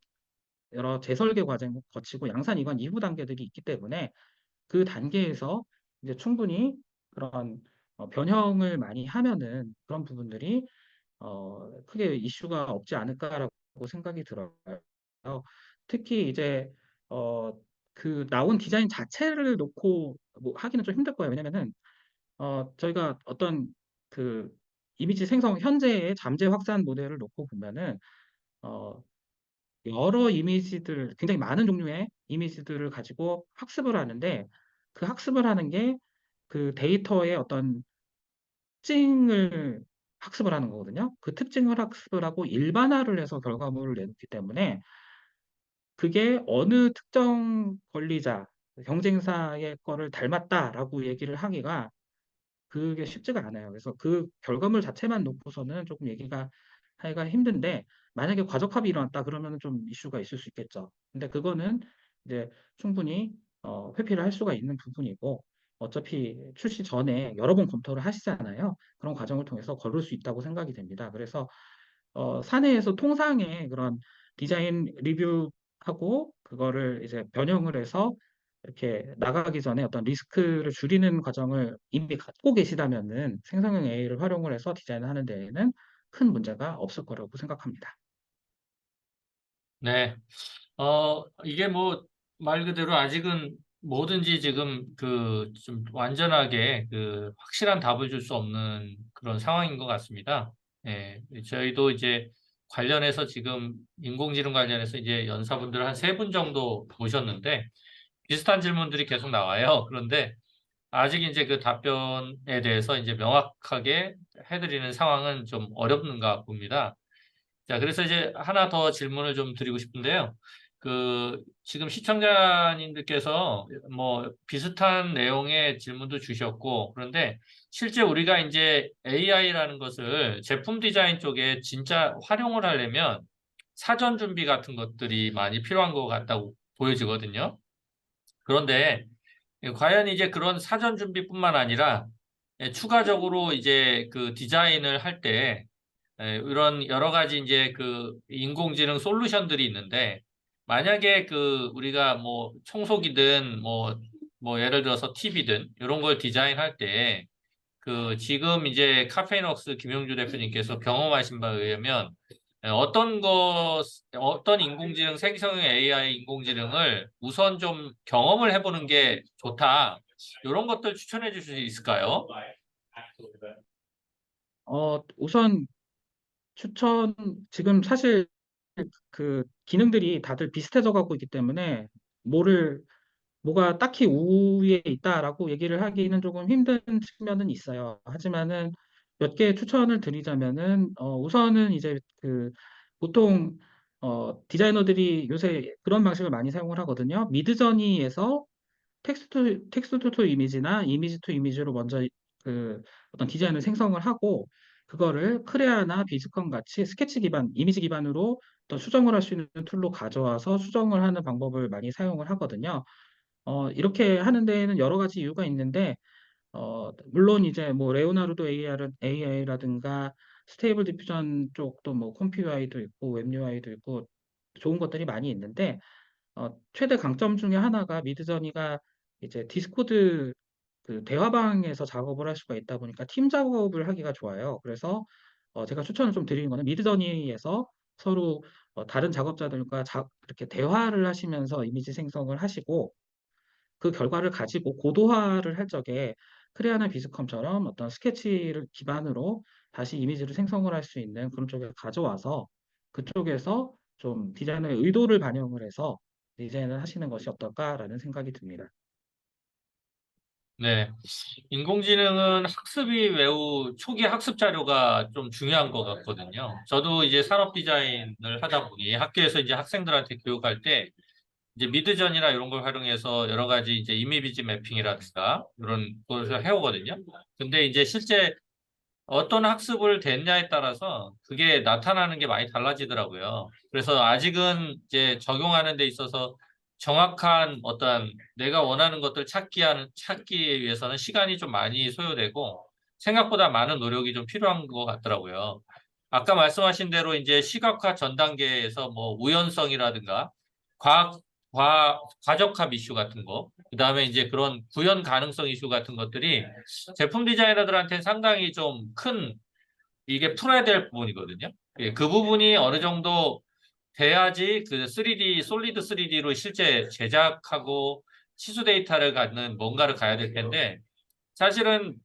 여러 재설계 과정을 거치고 양산 이관 이후 단계들이 있기 때문에 그 단계에서 이제 충분히 그런 변형을 많이 하면은 그런 부분들이 크게 이슈가 없지 않을까라고 생각이 들어요. 특히 이제 어, 그 나온 디자인 자체를 놓고 뭐 하기는 좀 힘들 거예요. 왜냐면은 저희가 어떤 그 이미지 생성 현재의 잠재 확산 모델을 놓고 보면은 어, 여러 이미지들, 굉장히 많은 종류의 이미지들을 가지고 학습을 하는데 그 학습을 하는 게 그 데이터의 어떤 특징을 학습을 하는 거거든요. 그 특징을 학습을 하고 일반화를 해서 결과물을 내놓기 때문에 그게 어느 특정 권리자, 경쟁사의 거를 닮았다라고 얘기를 하기가 그게 쉽지가 않아요. 그래서 그 결과물 자체만 놓고서는 조금 얘기가 하기가 힘든데 만약에 과적합이 일어났다 그러면 좀 이슈가 있을 수 있겠죠. 근데 그거는 이제 충분히 회피를 할 수가 있는 부분이고 어차피 출시 전에 여러 번 검토를 하시잖아요. 그런 과정을 통해서 걸을 수 있다고 생각이 됩니다. 그래서 사내에서 통상의 그런 디자인 리뷰하고 그거를 이제 변형을 해서 이렇게 나가기 전에 어떤 리스크를 줄이는 과정을 이미 갖고 계시다면은 생성형 AI를 활용을 해서 디자인을 하는 데에는 큰 문제가 없을 거라고 생각합니다. 네. 이게 뭐 말 그대로 아직은 뭐든지 지금 그 좀 완전하게 그 확실한 답을 줄 수 없는 그런 상황인 것 같습니다. 예, 저희도 이제 관련해서 지금 인공지능 관련해서 이제 연사분들 한 세 분 정도 모셨는데 비슷한 질문들이 계속 나와요. 그런데 아직 이제 그 답변에 대해서 이제 명확하게 해드리는 상황은 좀 어렵는가 봅니다. 자, 그래서 이제 하나 더 질문을 좀 드리고 싶은데요. 지금 시청자님들께서 뭐 비슷한 내용의 질문도 주셨고, 그런데 실제 우리가 이제 AI라는 것을 제품 디자인 쪽에 진짜 활용을 하려면 사전 준비 같은 것들이 많이 필요한 것 같다고 보여지거든요. 그런데 과연 이제 그런 사전 준비뿐만 아니라 추가적으로 이제 그 디자인을 할 때 이런 여러 가지 이제 그 인공지능 솔루션들이 있는데 만약에 우리가 뭐 청소기든 뭐 예를 들어서 TV든 이런 걸 디자인할 때 지금 이제 카페인웍스 김용주 대표님께서 경험하신 바에 의하면 어떤 인공지능 생성형 AI 인공지능을 우선 좀 경험을 해보는 게 좋다. 이런 것들 추천해 주실 수 있을까요? 우선 추천, 지금 사실 그 기능들이 다들 비슷해져 가고 있기 때문에 뭐를 뭐가 딱히 우위에 있다라고 얘기를 하기는 조금 힘든 측면은 있어요. 하지만은 몇 개 추천을 드리자면은 우선은 이제 보통 디자이너들이 요새 그런 방식을 많이 사용을 하거든요. 미드저니에서 텍스트 투 이미지나 이미지 투 이미지로 먼저 어떤 디자인을 생성을 하고 그거를 크레아나 비즈컨 같이 스케치 기반, 이미지 기반으로 또 수정을 할 수 있는 툴로 가져와서 수정을 하는 방법을 많이 사용을 하거든요. 이렇게 하는 데에는 여러 가지 이유가 있는데, 물론 이제 뭐 레오나르도 AI라든가 스테이블 디퓨전 쪽도 뭐 컴피 UI도 있고 웹 UI도 있고 좋은 것들이 많이 있는데, 최대 강점 중에 하나가 미드저니가 이제 디스코드 대화방에서 작업을 할 수가 있다 보니까 팀 작업을 하기가 좋아요. 그래서 제가 추천을 좀 드리는 거는 미드저니에서 서로 다른 작업자들과 이렇게 대화를 하시면서 이미지 생성을 하시고 그 결과를 가지고 고도화를 할 적에 크레아나 비스컴처럼 어떤 스케치를 기반으로 다시 이미지를 생성을 할 수 있는 그런 쪽에 가져와서 그쪽에서 좀 디자이너의 의도를 반영을 해서 디자인을 하시는 것이 어떨까라는 생각이 듭니다. 네. 인공지능은 학습이 매우 초기 학습 자료가 좀 중요한 것 같거든요. 저도 이제 산업 디자인을 하다 보니 학교에서 이제 학생들한테 교육할 때 이제 미드전이나 이런 걸 활용해서 여러 가지 이제 이미지 매핑이라든가 이런 것을 해오거든요. 근데 이제 실제 어떤 학습을 됐냐에 따라서 그게 나타나는 게 많이 달라지더라고요. 그래서 아직은 이제 적용하는 데 있어서 정확한 어떤 내가 원하는 것들 찾기 위해서는 시간이 좀 많이 소요되고 생각보다 많은 노력이 좀 필요한 것 같더라고요. 아까 말씀하신 대로 이제 시각화 전 단계에서 뭐 우연성이라든가 과학, 과적합 이슈 같은 거, 그다음에 이제 그런 구현 가능성 이슈 같은 것들이 제품 디자이너들한테는 상당히 좀 이게 풀어야 될 부분이거든요. 예, 그 부분이 어느 정도 돼야지 3D, 솔리드 3D로 실제 제작하고 치수 데이터를 갖는 뭔가를 가야 될 텐데, 사실은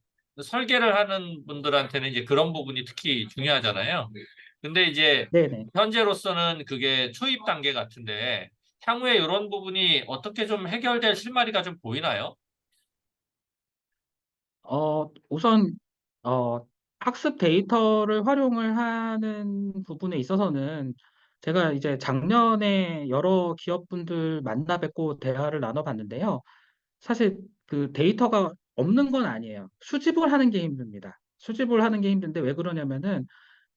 설계를 하는 분들한테는 이제 그런 부분이 특히 중요하잖아요. 근데 이제 네네. 현재로서는 그게 초입 단계 같은데, 향후에 이런 부분이 어떻게 좀 해결될 실마리가 좀 보이나요? 우선 어, 학습 데이터를 활용을 하는 부분에 있어서는 제가 이제 작년에 여러 기업분들 만나 뵙고 대화를 나눠봤는데요. 사실 그 데이터가 없는 건 아니에요. 수집을 하는 게 힘듭니다. 수집을 하는 게 힘든데 왜 그러냐면은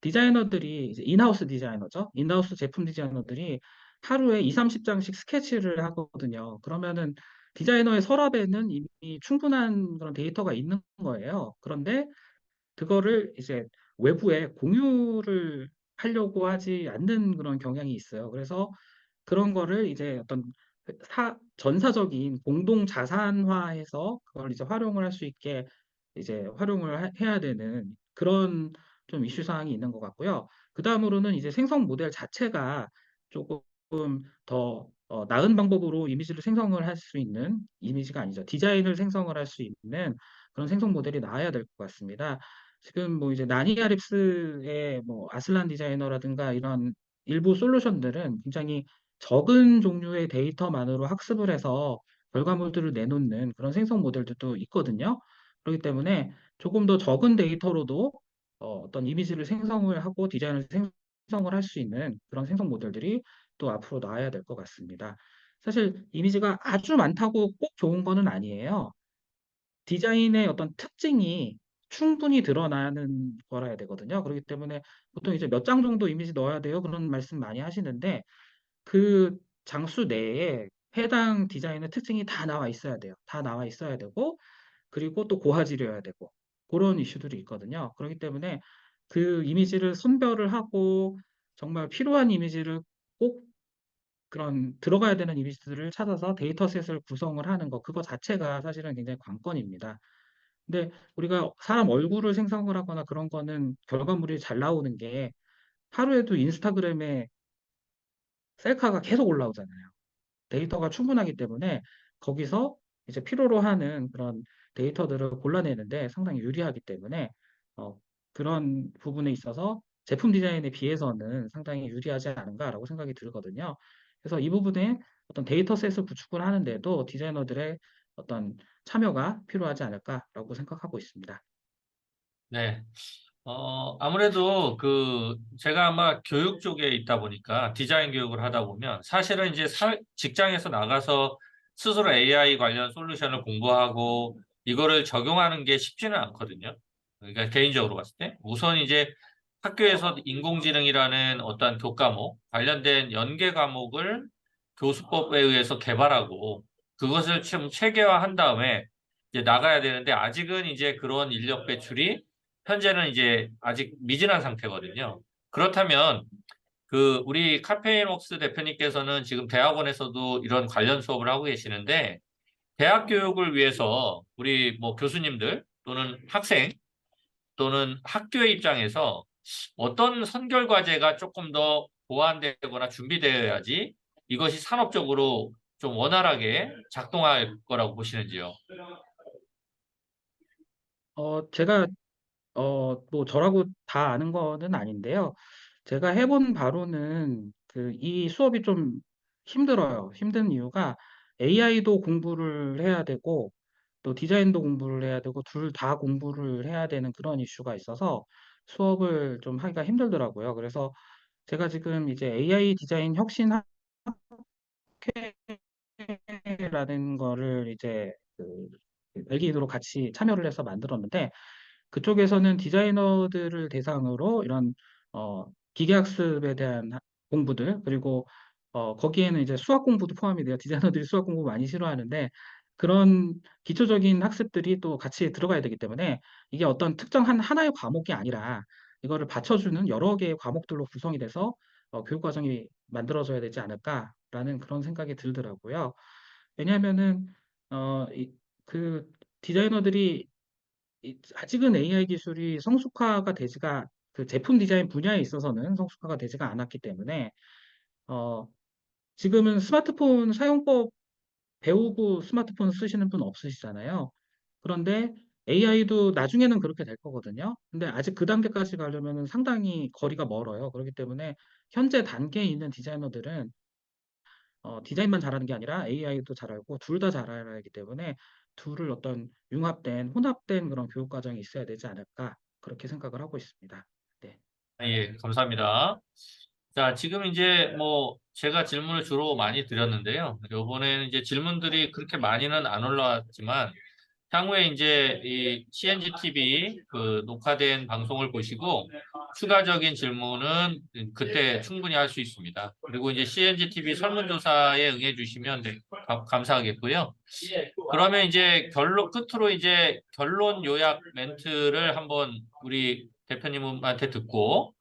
디자이너들이 이제 인하우스 디자이너죠. 인하우스 제품 디자이너들이 하루에 2, 30장씩 스케치를 하거든요. 그러면은 디자이너의 서랍에는 이미 충분한 그런 데이터가 있는 거예요. 그런데 그거를 이제 외부에 공유를 하려고 하지 않는 그런 경향이 있어요. 그래서 그런 거를 이제 어떤 전사적인 공동 자산화해서 그걸 이제 활용을 할 수 있게 이제 활용을 해야 되는 그런 좀 이슈 사항이 있는 것 같고요. 그 다음으로는 이제 생성 모델 자체가 조금 더 나은 방법으로 이미지를 생성을 할 수 있는 이미지가 아니죠. 디자인을 생성을 할 수 있는 그런 생성 모델이 나와야 될 것 같습니다. 지금 뭐 이제 나니아립스의 뭐 아슬란 디자이너라든가 이런 일부 솔루션들은 굉장히 적은 종류의 데이터만으로 학습을 해서 결과물들을 내놓는 그런 생성 모델들도 있거든요. 그렇기 때문에 조금 더 적은 데이터로도 어떤 이미지를 생성을 하고 디자인을 생성을 할 수 있는 그런 생성 모델들이 또 앞으로 나와야 될 것 같습니다. 사실 이미지가 아주 많다고 꼭 좋은 거는 아니에요. 디자인의 어떤 특징이 충분히 드러나는 거라야 되거든요. 그렇기 때문에 보통 이제 몇 장 정도 이미지 넣어야 돼요. 그런 말씀 많이 하시는데 그 장수 내에 해당 디자인의 특징이 다 나와 있어야 돼요. 다 나와 있어야 되고 그리고 또 고화질이어야 되고 그런 이슈들이 있거든요. 그렇기 때문에 그 이미지를 선별을 하고 정말 필요한 이미지를 꼭 그런 들어가야 되는 이미지들을 찾아서 데이터셋을 구성을 하는 거 그거 자체가 사실은 굉장히 관건입니다. 근데 우리가 사람 얼굴을 생성을 하거나 그런 거는 결과물이 잘 나오는 게 하루에도 인스타그램에 셀카가 계속 올라오잖아요. 데이터가 충분하기 때문에 거기서 이제 필요로 하는 그런 데이터들을 골라내는데 상당히 유리하기 때문에 어, 그런 부분에 있어서 제품 디자인에 비해서는 상당히 유리하지 않은가라고 생각이 들거든요. 그래서 이 부분에 어떤 데이터셋을 구축을 하는데도 디자이너들의 어떤 참여가 필요하지 않을까라고 생각하고 있습니다. 네. 아무래도 제가 아마 교육 쪽에 있다 보니까 디자인 교육을 하다 보면 사실은 이제 직장에서 나가서 스스로 AI 관련 솔루션을 공부하고 이거를 적용하는 게 쉽지는 않거든요. 그러니까 개인적으로 봤을 때. 우선 이제 학교에서 인공지능이라는 어떤 교과목, 관련된 연계 과목을 교수법에 의해서 개발하고 그것을 좀 체계화한 다음에 이제 나가야 되는데 아직은 이제 그런 인력 배출이 현재는 이제 아직 미진한 상태거든요. 그렇다면 우리 카페인웍스 대표님께서는 지금 대학원에서도 이런 관련 수업을 하고 계시는데 대학 교육을 위해서 우리 뭐 교수님들 또는 학생 또는 학교의 입장에서 어떤 선결 과제가 조금 더 보완되거나 준비되어야지 이것이 산업적으로 좀 원활하게 작동할 거라고 보시는지요? 제가 뭐 저라고 다 아는 거는 아닌데요. 제가 해본 바로는 이 수업이 좀 힘들어요. 힘든 이유가 AI도 공부를 해야 되고 또 디자인도 공부를 해야 되고 둘 다 공부를 해야 되는 그런 이슈가 있어서 수업을 좀 하기가 힘들더라고요. 그래서 제가 지금 이제 AI 디자인 혁신 학회라는 거를 이제 벨기에로 같이 참여를 해서 만들었는데 그쪽에서는 디자이너들을 대상으로 이런 기계학습에 대한 공부들 그리고 거기에는 이제 수학 공부도 포함이 돼요. 디자이너들이 수학 공부 많이 싫어하는데 그런 기초적인 학습들이 또 같이 들어가야 되기 때문에 이게 어떤 특정한 하나의 과목이 아니라 이거를 받쳐주는 여러 개의 과목들로 구성이 돼서 교육 과정이 만들어져야 되지 않을까라는 그런 생각이 들더라고요. 왜냐하면은 그 디자이너들이 아직은 AI 기술이 성숙화가 되지가 제품 디자인 분야에 있어서는 성숙화가 되지가 않았기 때문에 어, 지금은 스마트폰 사용법 배우고 스마트폰 쓰시는 분 없으시잖아요. 그런데 AI도 나중에는 그렇게 될 거거든요. 근데 아직 그 단계까지 가려면 상당히 거리가 멀어요. 그렇기 때문에 현재 단계에 있는 디자이너들은 디자인만 잘하는 게 아니라 AI도 잘 알고 둘 다 잘 알아야 하기 때문에 둘을 어떤 융합된, 혼합된 그런 교육 과정이 있어야 되지 않을까 그렇게 생각을 하고 있습니다. 네. 예, 감사합니다. 자, 지금 이제 뭐 제가 질문을 주로 많이 드렸는데요. 요번에는 이제 질문들이 그렇게 많이는 안 올라왔지만 향후에 이제 이 CNG TV 녹화된 방송을 보시고 추가적인 질문은 그때 충분히 할 수 있습니다. 그리고 이제 CNG TV 설문조사에 응해 주시면 감사하겠고요. 그러면 이제 끝으로 이제 결론 요약 멘트를 한번 우리 대표님한테 듣고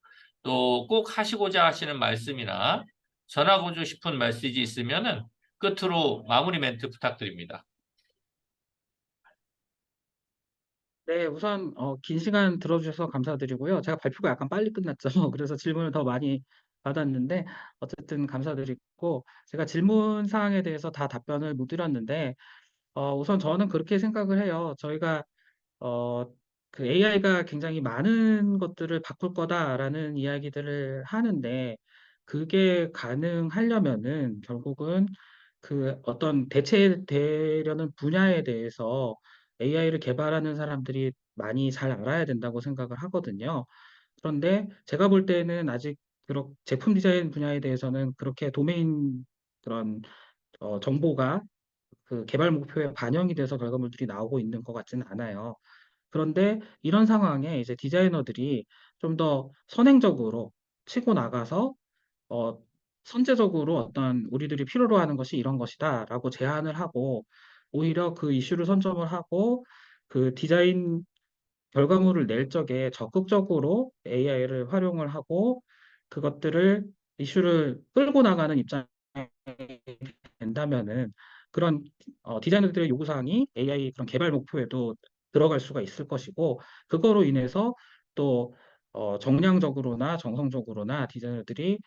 또 꼭 하시고자 하시는 말씀이나 전하고 싶은 메시지 있으면은 끝으로 마무리 멘트 부탁드립니다. 네, 우선 긴 시간 들어주셔서 감사드리고요. 제가 발표가 약간 빨리 끝났죠. 그래서 질문을 더 많이 받았는데 어쨌든 감사드리고 제가 질문 사항에 대해서 다 답변을 못 드렸는데 우선 저는 그렇게 생각을 해요. 저희가 어, AI가 굉장히 많은 것들을 바꿀 거다라는 이야기들을 하는데 그게 가능하려면은 결국은 어떤 대체되려는 분야에 대해서 AI를 개발하는 사람들이 많이 잘 알아야 된다고 생각을 하거든요. 그런데 제가 볼 때는 아직 제품 디자인 분야에 대해서는 그렇게 도메인 그런 정보가 그 개발 목표에 반영이 돼서 결과물들이 나오고 있는 것 같지는 않아요. 그런데 이런 상황에 이제 디자이너들이 좀 더 선행적으로 치고 나가서 어, 선제적으로 어떤 우리들이 필요로 하는 것이 이런 것이다라고 제안을 하고 오히려 그 이슈를 선점을 하고 그 디자인 결과물을 낼 적에 적극적으로 AI를 활용을 하고 그것들을 이슈를 끌고 나가는 입장이 된다면은 그런 디자이너들의 요구사항이 AI 그런 개발 목표에도 들어갈 수가 있을 것이고 그거로 인해서 또 정량적으로나 정성적으로나 디자이너들이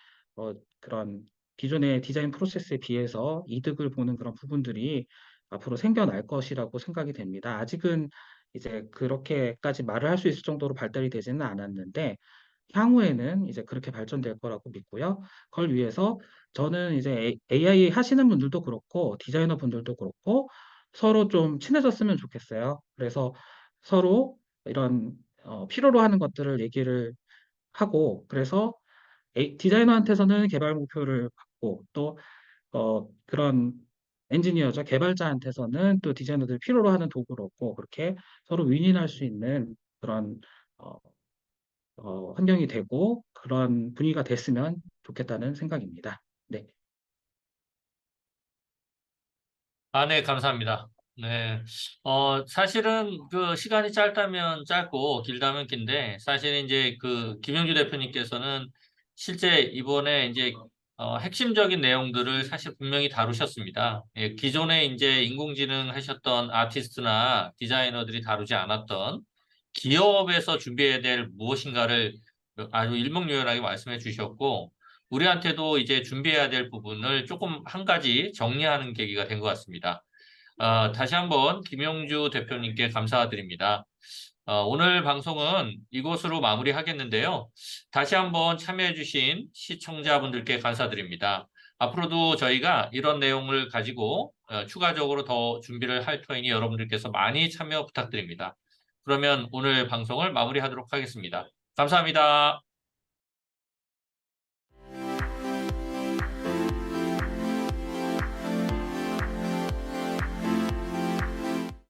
그런 기존의 디자인 프로세스에 비해서 이득을 보는 그런 부분들이 앞으로 생겨날 것이라고 생각이 됩니다. 아직은 이제 그렇게까지 말을 할 수 있을 정도로 발달이 되지는 않았는데 향후에는 이제 그렇게 발전될 거라고 믿고요. 그걸 위해서 저는 이제 AI 하시는 분들도 그렇고 디자이너 분들도 그렇고 서로 좀 친해졌으면 좋겠어요. 그래서 서로 이런 필요로 하는 것들을 얘기를 하고 그래서 디자이너한테서는 개발 목표를 받고 또 그런 엔지니어죠. 개발자한테서는 또 디자이너들이 필요로 하는 도구를 얻고 그렇게 서로 윈윈할 수 있는 그런 어, 환경이 되고 그런 분위기가 됐으면 좋겠다는 생각입니다. 네. 아, 네, 감사합니다. 네. 사실은 그 시간이 짧다면 짧고 길다면 긴데, 사실 이제 그 김영주 대표님께서는 실제 이번에 이제 핵심적인 내용들을 사실 분명히 다루셨습니다. 예, 기존에 이제 인공지능 하셨던 아티스트나 디자이너들이 다루지 않았던 기업에서 준비해야 될 무엇인가를 아주 일목요연하게 말씀해 주셨고, 우리한테도 이제 준비해야 될 부분을 조금 한 가지 정리하는 계기가 된 것 같습니다. 다시 한번 김용주 대표님께 감사드립니다. 오늘 방송은 이것으로 마무리하겠는데요. 다시 한번 참여해주신 시청자분들께 감사드립니다. 앞으로도 저희가 이런 내용을 가지고 추가적으로 더 준비를 할 터이니 여러분들께서 많이 참여 부탁드립니다. 그러면 오늘 방송을 마무리하도록 하겠습니다. 감사합니다.